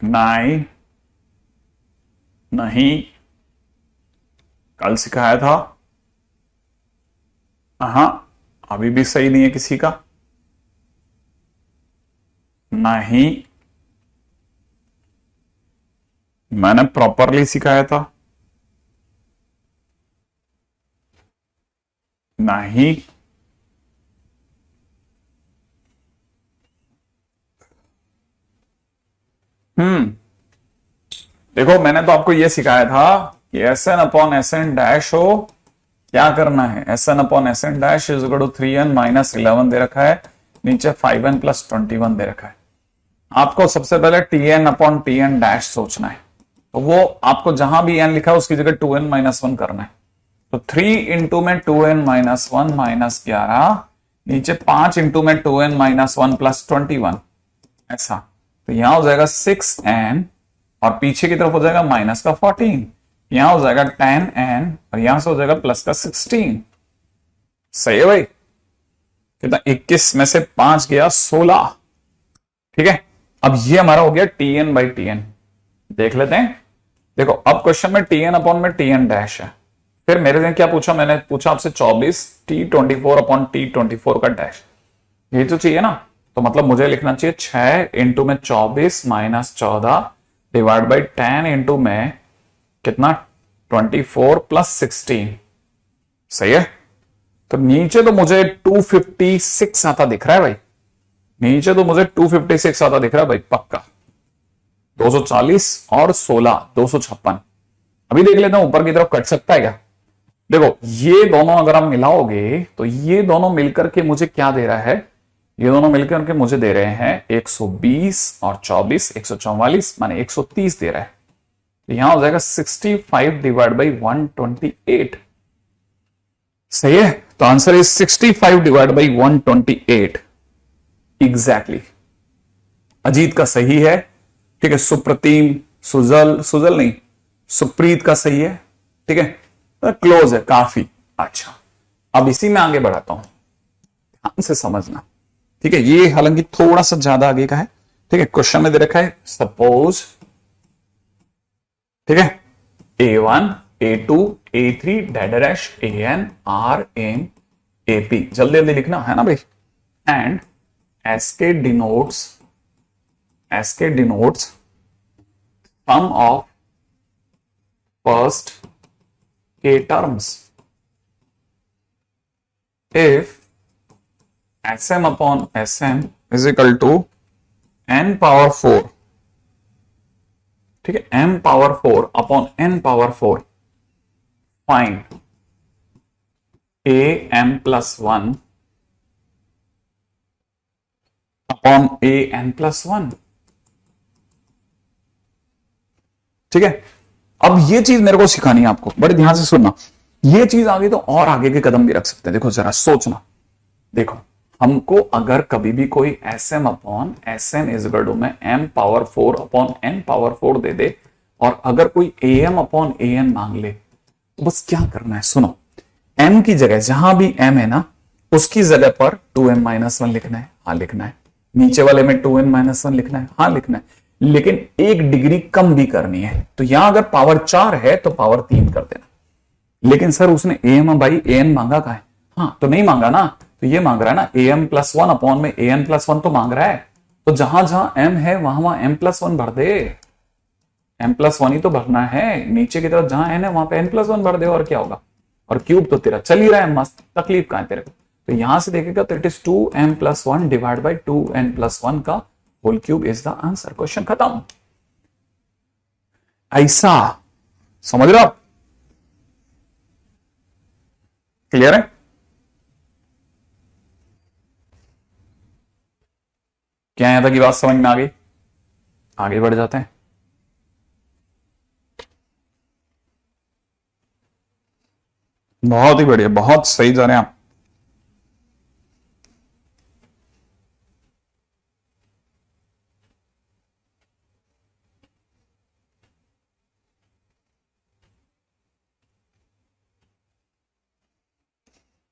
नहीं नहीं, कल सिखाया था. हाँ, अभी भी सही नहीं है किसी का. नहीं, मैंने प्रॉपरली सिखाया था. नहीं, देखो मैंने तो आपको यह सिखाया था कि S n upon S n dash हो, क्या करना है. S n upon S n dash is equal to 3n minus 11 दे रखा है, नीचे 5n प्लस 21 दे रखा है. आपको सबसे पहले tn अपॉन tn डैश सोचना है. तो वो आपको जहां भी n लिखा है उसकी जगह 2n माइनस 1 करना है. तो 3 इंटू में 2n माइनस 1 माइनस 11, नीचे 5 इंटू में 2n माइनस 1 प्लस 21, ऐसा. तो यहां हो जाएगा 6n और पीछे की तरफ हो जाएगा माइनस का 14. यहां हो जाएगा 10n और यहां से हो जाएगा प्लस का 16. सही है भाई. कितना, 21 में से 5 गया 16. ठीक है, अब ये हमारा हो गया tn बाई tn. देख लेते हैं. देखो अब क्वेश्चन में tn अपॉन में tn डैश है. फिर मेरे ने क्या पूछा, मैंने पूछा आपसे 24 t24 अपॉन t24 का डैश. ये तो चाहिए ना. तो मतलब मुझे लिखना चाहिए 6 इंटू में 24 माइनस 14 डिवाइड बाई 10 इंटू में कितना 24 प्लस 16. सही है. तो नीचे तो मुझे 256 आता दिख रहा है भाई. नीचे तो मुझे 256 आता दिख रहा है भाई पक्का. 240 और 16 256. अभी देख लेते हैं ऊपर की तरफ कट सकता है क्या. देखो ये दोनों अगर आप मिलाओगे तो ये दोनों मिलकर के मुझे क्या दे रहा है, ये दोनों मिलकर के मुझे दे रहे हैं 120 और 24 144 माने 130 दे रहा है. तो यहां हो जाएगा 65 डिवाइड बाई 128. सही है. तो answer is 65 divide by 128 exactly. Ajit का सही है. ठीक है, सुप्रतिम, सुजल नहीं, सुप्रीत का सही है. ठीक है, तो क्लोज है काफी. अच्छा, अब इसी में आगे बढ़ाता हूं, ध्यान से समझना. ठीक है, ये हालांकि थोड़ा सा ज्यादा आगे का है. ठीक है, क्वेश्चन में दे रखा है सपोज, ठीक है, A1 A2 A3 dash AN RN AP. जल्दी जल्दी लिखना है ना भाई. And SK denotes sum of first k terms if Sm upon Sm is equal to n power 4. ठीक है, m power 4 upon n power 4. Find am plus 1 upon an plus 1. ठीक है, अब ये चीज मेरे को सिखानी है आपको, बड़े ध्यान से सुनना। ये चीज आगे तो और आगे के कदम भी रख सकते हैं। देखो जरा सोचना, देखो हमको अगर कभी भी कोई Sm upon Sn is equal to में m power 4 upon n power 4 दे दे, और अगर कोई Am अपॉन An मांग ले, तो बस क्या करना है सुनो, m की जगह जहां भी m है ना, उसकी जगह पर 2m-1 लिखना है, हाँ लिखना है। नीचे वाले में 2n-1 लिखना है, हाँ लिखना है, लेकिन 1 डिग्री कम भी करनी है। तो यहां अगर पावर 4 है तो पावर 3 कर देना। लेकिन सर उसने am बाई an मांगा का है, हाँ तो नहीं मांगा ना, तो ये मांग रहा है ना am+1 अपॉन में an+1 तो मांग रहा है। तो जहां जहां m है वहां m+1 भर दे, m+1 ही तो भरना है। नीचे की तरफ जहां n है वहां पे n+1 भर दे, और क्या होगा। और क्यूब तो तेरा चल ही रहा है मस्त, तकलीफ कहां है तेरे को। तो यहां से देखेगा तो it is 2m+1 divide by 2n+1 का whole cube is the answer. Question खत्म। ऐसा समझ रहे हो आप? क्लियर है? क्या यहां तक की बात समझ में आ गई? आगे बढ़ जाते हैं। बहुत ही बढ़िया, बहुत सही जा रहे हैं आप।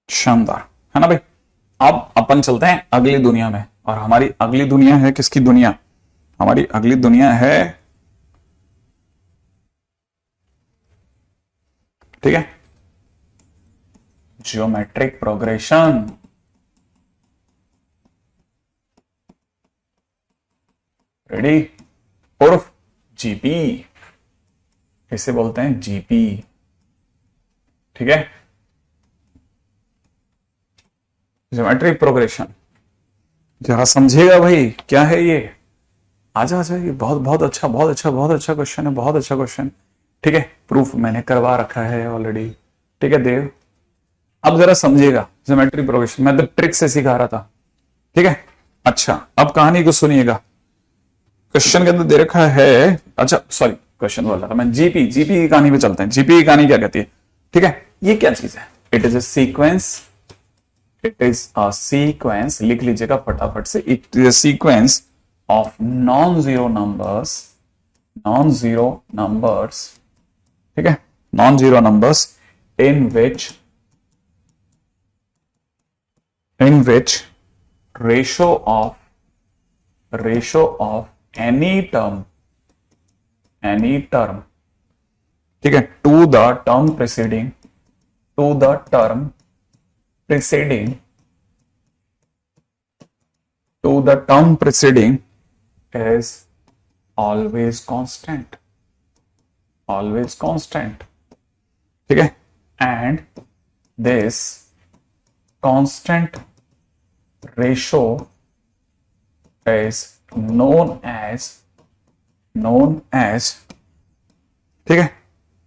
शानदार है ना भाई। अब अपन चलते हैं अगली दुनिया में, और हमारी अगली दुनिया है किसकी दुनिया? हमारी अगली दुनिया है, ठीक है, जियोमेट्रिक प्रोग्रेशन। रेडी? उर्फ जीपी, इसे बोलते हैं जीपी, ठीक है, ज्योमेट्रिक प्रोग्रेशन। जरा समझेगा भाई क्या है ये। आजा आजा, ये बहुत बहुत अच्छा, बहुत अच्छा, बहुत अच्छा क्वेश्चन है, बहुत अच्छा क्वेश्चन। ठीक है, प्रूफ मैंने करवा रखा है ऑलरेडी। ठीक है देव, अब जरा समझिएगा ज्योमेट्रिक प्रोग्रेशन, मैं तो ट्रिक से सिखा रहा था। ठीक है, अच्छा अब कहानी को सुनिएगा। क्वेश्चन के अंदर दे रखा है, अच्छा सॉरी क्वेश्चन बोल रहा था मैं, जीपी की कहानी पे चलते हैं। जीपी की कहानी क्या कहती है? ठीक है, ये क्या चीज है? It is a sequence, it is a sequence, लिख लीजिएगा फटाफट से। It is a sequence of non zero numbers, non zero numbers, ठीक है, non zero numbers in which ratio of any term, ठीक है, to the term preceding is always constant, ठीक है, and this constant ratio is known as, ठीक है,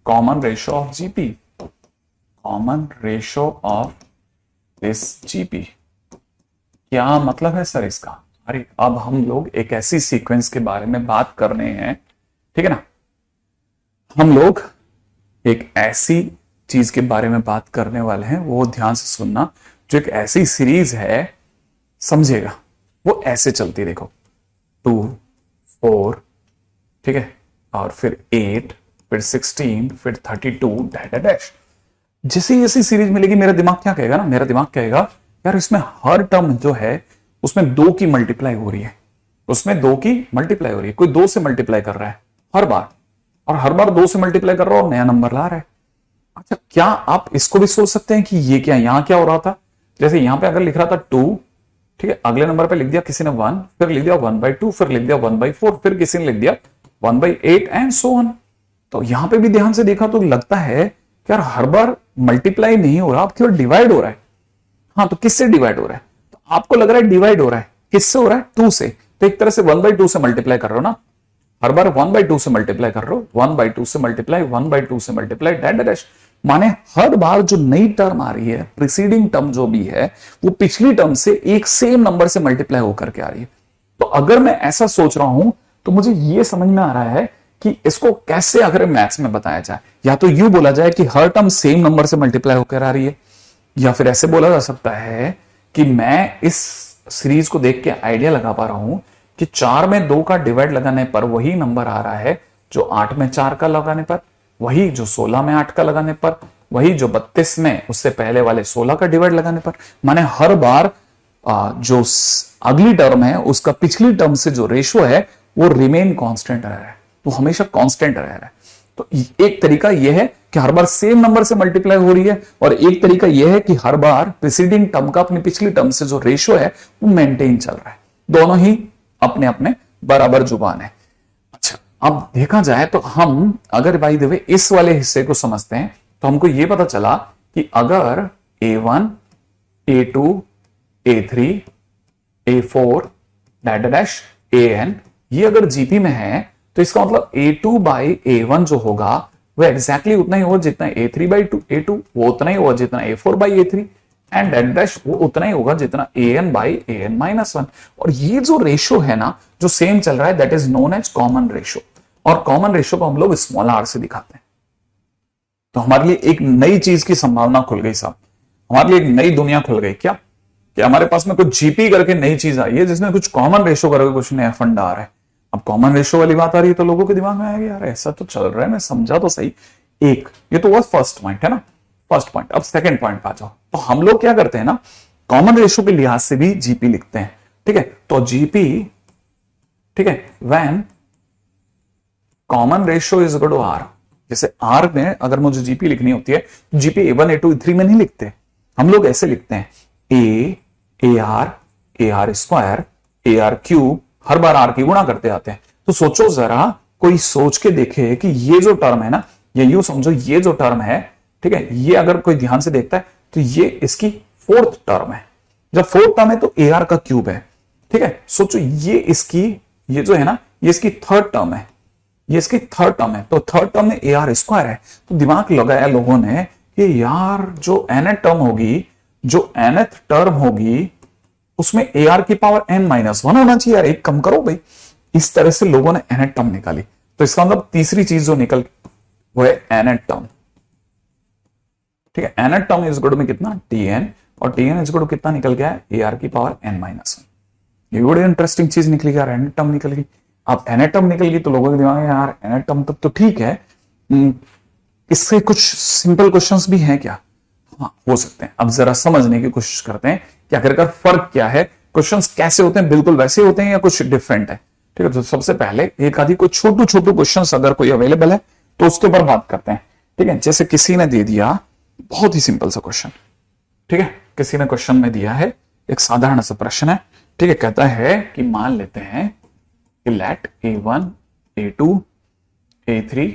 common ratio of GP, common ratio of this GP। क्या मतलब है sir इसका? अरे अब हम लोग एक ऐसी सीक्वेंस के बारे में बात कर रहे हैं, ठीक है ना, हम लोग एक ऐसी चीज के बारे में बात करने वाले हैं, वो ध्यान से सुनना, जो एक ऐसी सीरीज है, समझेगा, वो ऐसे चलती, देखो 2 4, ठीक है, और फिर 8, फिर 16, फिर 32 डैश डैश। जैसे जैसी सीरीज मिलेगी, मेरा दिमाग क्या कहेगा ना, मेरा दिमाग कहेगा यार इसमें हर टर्म जो है उसमें 2 की मल्टीप्लाई हो रही है, उसमें 2 की मल्टीप्लाई हो रही है, कोई 2 से मल्टीप्लाई कर रहा है हर बार, और हर बार 2 से मल्टीप्लाई कर रहा है और नया नंबर ला रहा है। अच्छा, क्या आप इसको भी सोच सकते हैं कि ये क्या, यहां क्या हो रहा था? जैसे यहां पे अगर लिख रहा था 2, ठीक है, अगले नंबर पे लिख दिया किसी ने 1, फिर लिख दिया 1/2, फिर लिख दिया 1/4, फिर किसी ने लिख दिया 1/8 एंड सो ऑन। तो यहां पे भी ध्यान से देखा तो लगता है कि यार हर बार मल्टीप्लाई नहीं हो रहा, अब केवल डिवाइड हो रहा है। हाँ, तो किससे डिवाइड हो रहा है? तो आपको लग रहा है डिवाइड हो रहा है, किससे हो रहा है? 2 से। तो एक तरह से 1/2 से मल्टीप्लाई कर रहे हो ना, हर बार 1/2 से मल्टीप्लाई कर रहे हो, 1/2 से मल्टीप्लाई, 1/2 से मल्टीप्लाई, डैश डैश। माने हर बार जो नई टर्म आ रही है, प्रीसीडिंग टर्म जो भी है, वो पिछली टर्म से एक सेम नंबर से मल्टीप्लाई होकर के आ रही है। तो अगर मैं ऐसा सोच रहा हूं तो मुझे यह समझ में आ रहा है कि इसको कैसे अगर मैथ्स में बताया जाए। या तो यू बोला जाए कि हर टर्म सेम नंबर से मल्टीप्लाई होकर आ रही है, या फिर ऐसे बोला जा सकता है कि मैं इस सीरीज को देख के आइडिया लगा पा रहा हूं कि 4 में 2 का डिवाइड लगाने पर वही नंबर आ रहा है जो 8 में 4 का लगाने पर, वही जो 16 में 8 का लगाने पर, वही जो 32 में उससे पहले वाले 16 का डिवाइड लगाने पर। माने हर बार जो अगली टर्म है उसका पिछली टर्म से जो रेशियो है वो रिमेन कांस्टेंट रह रहा है, वो हमेशा कांस्टेंट रह रहा है। तो एक तरीका यह है कि हर बार सेम नंबर से मल्टीप्लाई हो रही है, और एक तरीका यह है कि हर बार प्रीसीडिंग टर्म का अपनी पिछली टर्म से जो रेशियो है वो मेंटेन चल रहा है। दोनों ही अपने अपने बराबर जुबान है। अच्छा, अब देखा जाए तो हम अगर बाय द वे इस वाले हिस्से को समझते हैं तो हमको यह पता चला कि अगर A1, A2, A3, A4 dash AN ये अगर जीपी में है तो इसका मतलब A2 बाई A1 जो होगा वो एग्जैक्टली उतना ही होगा जितना A3 बाई A2, वो उतना ही होगा जितना A4 by A3, and dash वो उतना ही होगा जितना AN बाई AN -1। और ये जो रेशियो है ना जो सेम चल रहा है that is known as common ratio, और कॉमन रेशियो को हम लोग स्मॉल r से दिखाते हैं। तो हमारे लिए एक नई चीज की संभावना खुल गई साहब, हमारे लिए एक नई दुनिया खुल गई। क्या कि हमारे पास में कुछ जीपी करके नई चीज आई है जिसमें कुछ कॉमन रेशियो करके कुछ नया फंड आ रहा है। अब कॉमन रेशियो वाली बात आ रही है तो लोगों के दिमाग में आएगा यार ऐसा तो चल रहा है, मैं समझा तो सही। एक ये तो वो फर्स्ट पॉइंट है ना, फर्स्ट पॉइंट। अब सेकंड पॉइंट पे आ जाओ। तो हम लोग क्या करते हैं ना, कॉमन रेशियो के लिहाज से भी जीपी लिखते हैं, ठीक है। तो जीपी, ठीक है, when common ratio is equal to r. जैसे आर में अगर मुझे जीपी लिखनी होती है तो जीपी A1, A2, A3 में नहीं लिखते, हम लोग ऐसे लिखते हैं AR स्क्वायर AR क्यूब, हर बार आर की गुणा करते आते हैं। तो सोचो जरा, कोई सोच के देखे कि ये जो टर्म है ना, ये यूं समझो ये जो टर्म है, ठीक है, ये अगर कोई ध्यान से देखता है तो ये इसकी फोर्थ टर्म है। जब फोर्थ टर्म है तो AR का क्यूब है, ठीक है। सोचो ये इसकी, ये जो है ना ये इसकी थर्ड टर्म है, ये इसकी थर्ड टर्म है। तो थर्ड टर्म में AR स्क्वायर है। तो दिमाग लगाया लोगों ने कि यार जो nth टर्म होगी, जो nth टर्म होगी उसमें AR की पावर n-1 होना चाहिए यार, एक कम करो भाई। इस तरह से लोगों ने nth टर्म निकाली। तो इसका मतलब तीसरी चीज जो निकल वो है nth टर्म, ठीक है। nth term is equal to में कितना Tn, और Tn इज इक्वल टू कितना निकल गया है AR की पावर n-1। ये बड़ी इंटरेस्टिंग चीज निकली यार, nth टर्म निकल गई। अब nth टर्म निकल गई तो लोगों के दिमाग में यार nth टर्म तक तो ठीक है, इससे कुछ सिंपल क्वेश्चंस भी हैं क्या? हाँ, हो सकते हैं। अब जरा समझने की कोशिश करते हैं कि आखिरकार फर्क क्या है, क्वेश्चंस कैसे होते हैं, बिल्कुल वैसे होते हैं या कुछ डिफरेंट है, ठीक है। तो सबसे पहले एक आधी कोई छोटू छोटू क्वेश्चंस अगर कोई अवेलेबल है तो उसके ऊपर बात करते हैं, ठीक है। जैसे किसी ने दे दिया बहुत ही सिंपल सा क्वेश्चन, ठीक है, किसी ने क्वेश्चन में दिया है एक साधारण सा प्रश्न है, ठीक है। कहता है कि मान लेते हैं कि let A1, A2, A3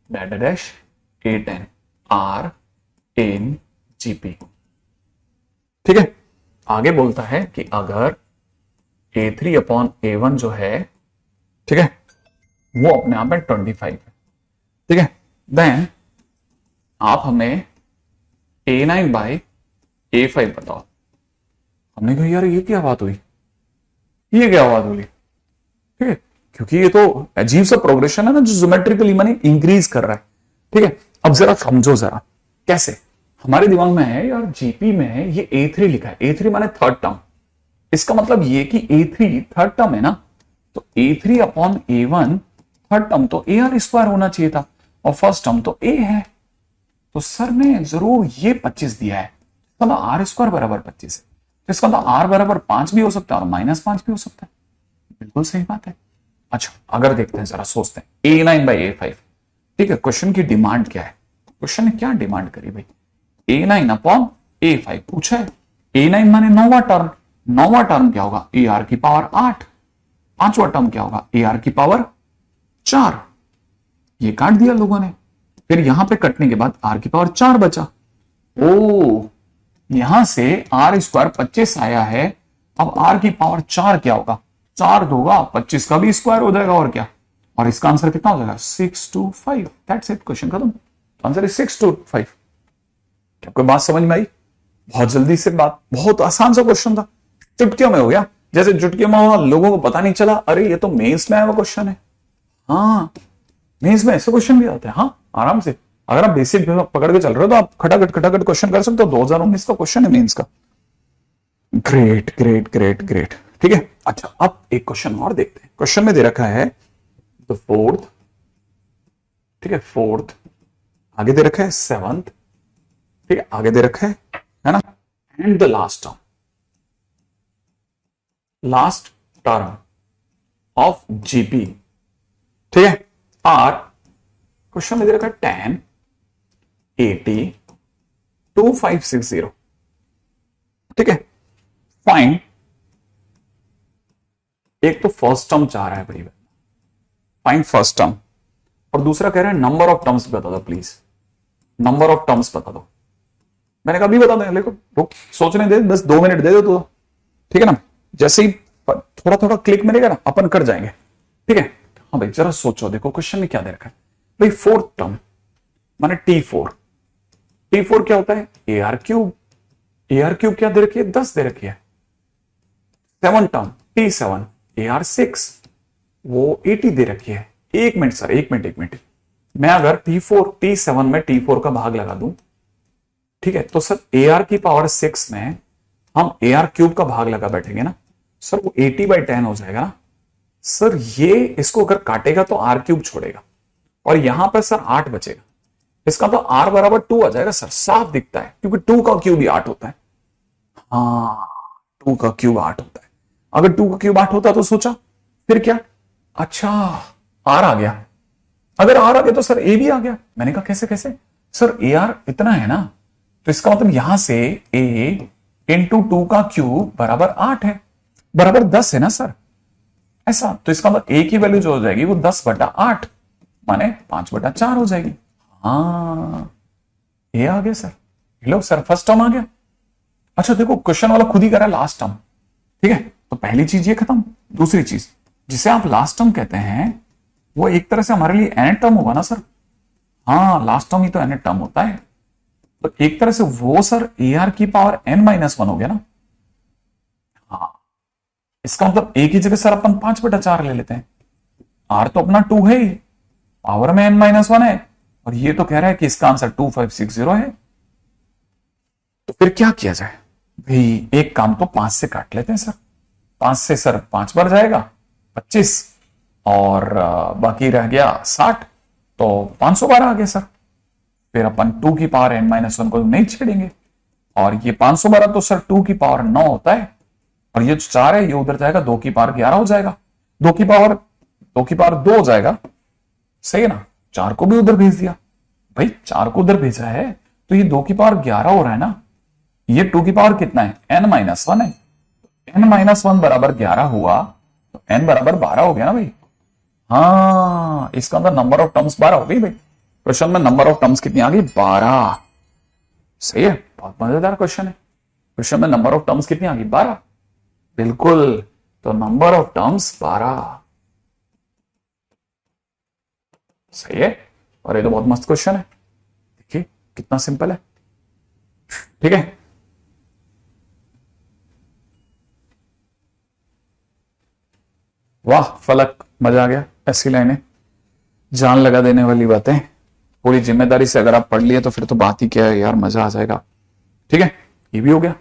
dash A10 R in GP, ठीक है। आगे बोलता है कि अगर A3 अपॉन A1 जो है, ठीक है, वो अपने आप में 25 है, ठीक है। देन आप हमें A9 बाई A5 बताओ। हमने कहा यार ये क्या बात हुई, ये क्या बात हुई, ठीक है, क्योंकि ये तो अजीब सा प्रोग्रेशन है ना जो ज्योमेट्रिकली माने इंक्रीज कर रहा है, ठीक है। अब जरा समझो जरा कैसे। हमारे दिमाग में है यार जीपी में ये A3 लिखा है, A3 माने थर्ड टर्म, इसका मतलब ये कि A3 थर्ड टर्म है ना, तो A3 upon A1 third term तो AR स्क्वायर होना चाहिए था, और फर्स्ट टर्म तो A है। तो सर ने जरूर ये 25 दिया है, तो R स्क्वायर बराबर 25 है, तो इसका मतलब R बराबर 5 भी हो सकता है और -5 भी हो सकता है। बिल्कुल सही बात है। अच्छा, अगर देखते हैं जरा, सोचते हैं A9 बाई A5, ठीक है। क्वेश्चन की डिमांड क्या है, क्वेश्चन ने क्या डिमांड करी भाई, A9 अपॉन A5 पूछा है। A9 माने 9वां टर्म, 9वां टर्म क्या होगा AR की पावर 8, 5वां टर्म क्या होगा AR की पावर 4। ये काट दिया लोगों ने, फिर यहां पे कटने के बाद R की पावर 4 बचा। ओ, यहां से R स्क्वायर 25 आया है, अब R की पावर 4 क्या होगा, 4 दोगा 25 का भी स्क्वायर हो जाएगा, और क्या, और इसका आंसर कितना हो जाएगा 6 to 5। दैट्स इट, क्वेश्चन खत्म। Answer is 6 to 5। क्या कोई बात समझ में आई? बहुत जल्दी से बात, बहुत आसान सा क्वेश्चन था, चुटकियों में हो गया। जैसे चुटकियों में हो, लोगों को पता नहीं चला अरे ये तो मेंस में आया हुआ क्वेश्चन है। हाँ, मेंस में ऐसे क्वेश्चन भी आते हैं, हाँ आराम से। अगर आप बेसिक पकड़ के चल रहे हो तो आप खटाखट खटाखट क्वेश्चन कर सकते हो। 2019 का क्वेश्चन है मेंस का। Great great great great. ठीक है, अच्छा अब एक क्वेश्चन और देखते हैं। क्वेश्चन में दे रखा है द फोर्थ, ठीक है, फोर्थ, आगे दे रखा है सेवंथ, ठीक है, आगे दे रखा है ना, and the last term, last term of GP, ठीक है, आर, क्वेश्चन में दे रखा है 10, 80, 2560, ठीक है, फाइन। एक तो फर्स्ट टर्म चाह रहा है बड़ी बात, फाइन फर्स्ट टर्म, और दूसरा कह रहा है नंबर ऑफ टर्म्स बता दो प्लीज, नंबर ऑफ टर्म्स बता दो। मैंने कहा अभी बता दें, देखो रुक सोचने दे, बस 2 मिनट दे दो तो, ठीक है ना। जैसे ही थोड़ा थोड़ा क्लिक मिलेगा ना अपन कर जाएंगे, ठीक है। हाँ भाई जरा सोचो, देखो क्वेश्चन में क्या दे रखा है भाई, फोर्थ टर्म माने T4, T4 क्या होता है, AR क्यूब, AR क्यूब क्या दे रखी है, 10 दे रखी है। सेवन टर्म T7, AR6, वो 80 दे रखी है। एक मिनट सर, एक मिनट, मैं अगर T7 में T4 का भाग लगा दूं, ठीक है, तो सर AR की पावर 6 में हम AR क्यूब का भाग लगा बैठेंगे ना सर, वो 80/10 हो जाएगा ना सर। ये इसको अगर काटेगा तो R क्यूब छोड़ेगा, और यहां पर सर 8 बचेगा, इसका तो R बराबर 2 आ जाएगा सर, साफ दिखता है, क्योंकि 2 का क्यूब ही 8 होता है। हाँ 2 का क्यूब 8 होता है। अगर 2 का क्यूब 8 होता तो सोचा फिर क्या, अच्छा R आ गया, अगर R आ गया तो सर A भी आ गया। मैंने कहा कैसे कैसे सर, AR इतना है ना, तो इसका मतलब यहां से A इंटू 2 का क्यूब बराबर 8 है, बराबर 10 है ना सर, ऐसा। तो इसका मतलब A की वैल्यू जो हो जाएगी वो 10/8 माने 5/4 हो जाएगी। हाँ A आ गया सर, लो सर फर्स्ट टर्म आ गया। अच्छा देखो क्वेश्चन वाला खुद ही करा लास्ट टर्म, ठीक है, तो पहली चीज ये खत्म। दूसरी चीज जिसे आप लास्ट टर्म कहते हैं वो एक तरह से हमारे लिए nth टर्म होगा ना सर। हाँ लास्ट टर्म ही तो nth टर्म होता है, तो एक तरह से वो सर AR की पावर n-1 हो गया ना। हाँ इसका मतलब एक ही जगह सर अपन 5/4 ले लेते हैं, R तो अपना 2 है ही, पावर में n-1 है, और ये तो कह रहा है कि इसका आंसर 2560 है। तो फिर क्या किया जाए भाई, एक काम तो 5 से काट लेते हैं सर, 5 से सर 5 बार जाएगा 25, और बाकी रह गया 60, तो 500 बार आ गया सर। फिर अपन 2 की पावर n-1 को नहीं छेड़ेंगे, और ये 500 बार तो सर 2 की पावर 9 होता है, और ये जो 4 है ये उधर जाएगा, 2 की पावर 11 हो जाएगा, 2 की पावर 2 हो जाएगा, सही है ना। 4 को भी उधर भेज दिया भाई, 4 को उधर भेजा है तो ये 2 की पावर 11 हो रहा है ना, ये 2 की पावर कितना है n-1 है, n-1 बराबर 11 हुआ तो n बराबर 12 हो गया ना भाई। हाँ इसका अंदर नंबर ऑफ टर्म्स 12 हो गई भाई। क्वेश्चन में नंबर ऑफ टर्म्स कितनी आ गई, 12। सही है, बहुत मजेदार क्वेश्चन है। क्वेश्चन में नंबर ऑफ टर्म्स कितनी आ गई, 12, बिल्कुल। तो नंबर ऑफ टर्म्स 12, सही है। और ये तो बहुत मस्त क्वेश्चन है, देखिए कितना सिंपल है, ठीक है। वाह फलक, मजा आ गया। ऐसी लाइनें, जान लगा देने वाली बातें, पूरी जिम्मेदारी से अगर आप पढ़ लिए तो फिर तो बात ही क्या है यार, मजा आ जाएगा। ठीक है, ये भी हो गया।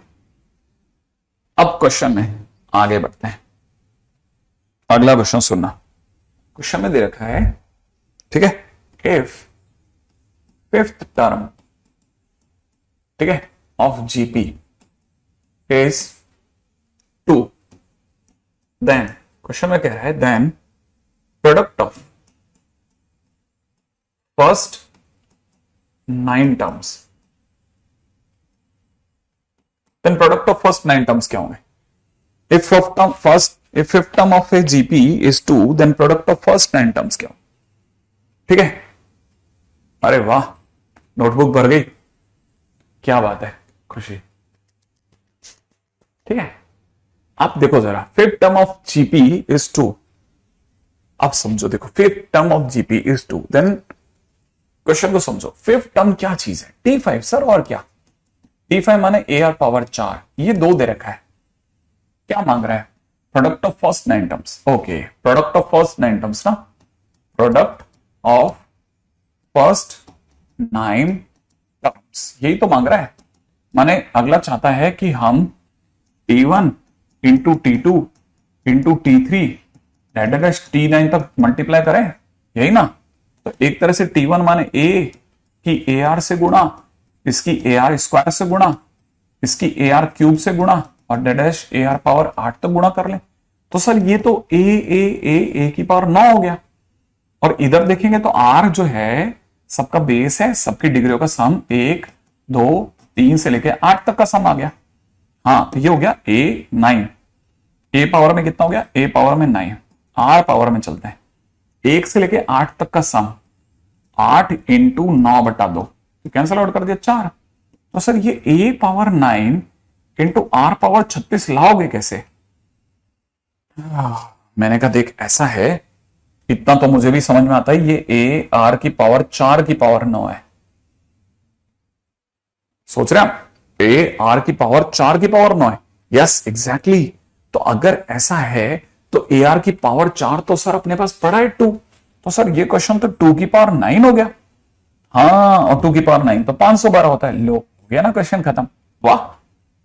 अब क्वेश्चन में आगे बढ़ते हैं। अगला क्वेश्चन सुनना। क्वेश्चन में दे रखा है, ठीक है, इफ फिफ्थ टर्म, ठीक है, of GP is 2, then, question में कह रहा है then product of first 9 terms, then product of first 9 terms क्या होंगे। if fifth term of a GP is 2, then product of first 9 terms क्या हो। ठीक है, अरे वाह नोटबुक भर गई, क्या बात है, खुशी। ठीक है, आप देखो जरा, fifth term of GP is 2, आप समझो, देखो fifth term of GP is 2, then question को समझो, फिफ्थ टर्म क्या चीज है, T5 सर, और क्या, T5 माने AR पावर 4, ये 2 दे रखा है, क्या मांग रहा है, product of first 9 terms. Okay, product of first 9 terms ना, प्रोडक्ट ऑफ फर्स्ट 9 टर्म्स, यही तो मांग रहा है। माने अगला चाहता है कि हम T1 into T2 into T3 T9 तक मल्टीप्लाई करें, यही ना। तो एक तरह से T1 माने A की AR से गुणा, इसकी AR स्क्वायर से गुणा, इसकी AR क्यूब से गुणा और डैश AR पावर 8 तक गुणा कर ले। तो सर ये तो A की पावर 9 हो गया। और इधर देखेंगे तो R जो है सबका बेस है, सबकी डिग्रियों का सम 1 2 3 से लेके 8 तक का सम आ गया। हाँ, तो ये हो गया A9। A पावर में कितना हो गया? A पावर में 9। R पावर में चलते हैं, 1 से लेके 8 तक का सम 8 इंटू 9/2, तो कैंसल आउट कर दिया 4। तो सर ये A power 9 into R power 36 लाओगे कैसे? मैंने कहा देख ऐसा है, इतना तो मुझे भी समझ में आता है, ये A R की पावर 4 की पावर 9 है। सोच रहे हैं A R की पावर 4 की पावर 9 है। Yes exactly. तो अगर ऐसा है तो A R की पावर 4 तो सर अपने पास पड़ा है 2, तो सर ये क्वेश्चन तो 2 की पावर 9 हो गया। हाँ, और 2 की पावर 9 तो 512 होता है। लो, हो गया ना क्वेश्चन खत्म। वाह,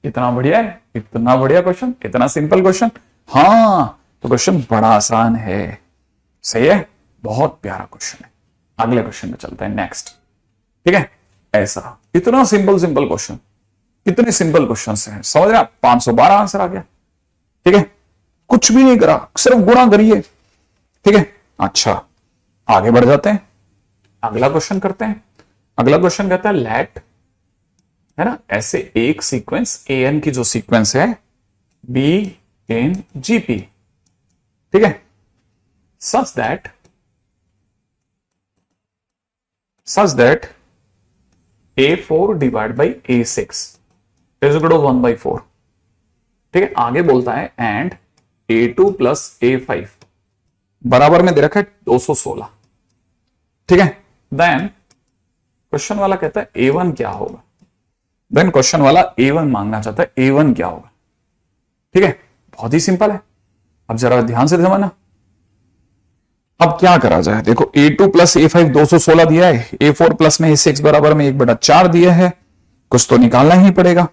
इतना बढ़िया है, इतना बढ़िया क्वेश्चन, इतना सिंपल क्वेश्चन। हाँ, तो क्वेश्चन बड़ा आसान है, सही है, बहुत प्यारा क्वेश्चन है। अगले क्वेश्चन में चलते हैं, नेक्स्ट। ठीक है, ऐसा इतना सिंपल सिंपल क्वेश्चन, कितने सिंपल क्वेश्चन हैं, समझ रहे हैं? 512 आंसर आ गया। ठीक है, कुछ भी नहीं करा, सिर्फ गुणा करिए। ठीक है, अच्छा आगे बढ़ जाते हैं, अगला क्वेश्चन करते हैं। अगला क्वेश्चन कहता है लेट, है ना, ऐसे एक सीक्वेंस AN की जो सीक्वेंस है B in GP, ठीक है, such that A4 divide by A6 is equal to 1/4। ठीक है, आगे बोलता है एंड A2 प्लस A5 बराबर में दे रखा है 216। ठीक है, देन क्वेश्चन वाला कहता है A1 क्या होगा। देन क्वेश्चन वाला A1 मांगना चाहता है, A1 क्या होगा। ठीक है, बहुत ही सिंपल है, अब जरा ध्यान से समझना। अब क्या करा जाए, देखो A2 प्लस A5 216 दिया है, A4 प्लस में A6 बराबर में 1/4 दिया है, कुछ तो निकालना ही पड़ेगा।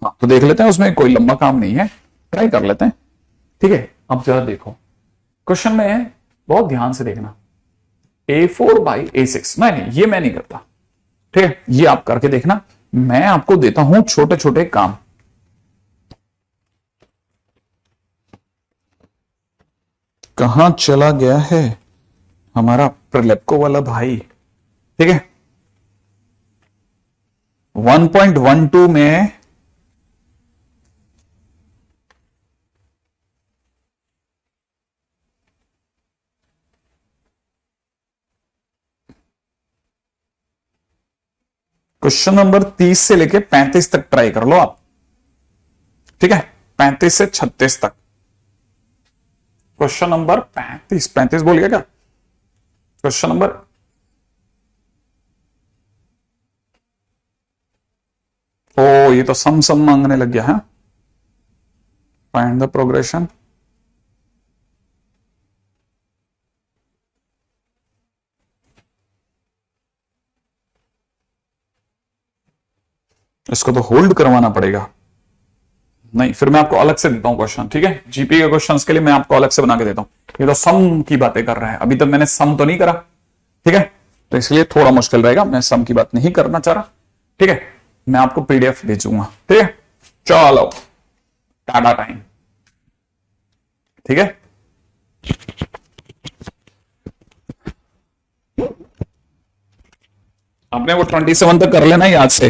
हाँ, तो देख लेते हैं, उसमें कोई लंबा काम नहीं है, ट्राई कर लेते हैं। ठीक है, अब जरा देखो क्वेश्चन में बहुत ध्यान से देखना, A4 बाई A6, नहीं ये मैं नहीं करता। ठीक है, ये आप करके देखना, मैं आपको देता हूं छोटे छोटे काम। कहां चला गया है हमारा प्रलेप्को वाला भाई। ठीक है, 1.12 में क्वेश्चन नंबर 30 से लेके 35 तक ट्राई कर लो आप। ठीक है, 35 से 36 तक। क्वेश्चन नंबर 35 बोल गया क्या? क्वेश्चन नंबर ये तो सम मांगने लग गया है। Find the progression. इसको तो होल्ड करवाना पड़ेगा, नहीं फिर मैं आपको अलग से देता हूं क्वेश्चन। ठीक है, जीपी के क्वेश्चंस के लिए मैं आपको अलग से बना के देता हूं। ये तो सम की बातें कर रहा है, अभी तक मैंने सम तो नहीं करा। ठीक है, तो इसलिए थोड़ा मुश्किल रहेगा, मैं सम की बात नहीं करना चाह रहा। ठीक है, मैं आपको PDF भेजूंगा। ठीक है, चलो टाटा टाइम। ठीक है, आपने वो 27 तक कर लेना याद से।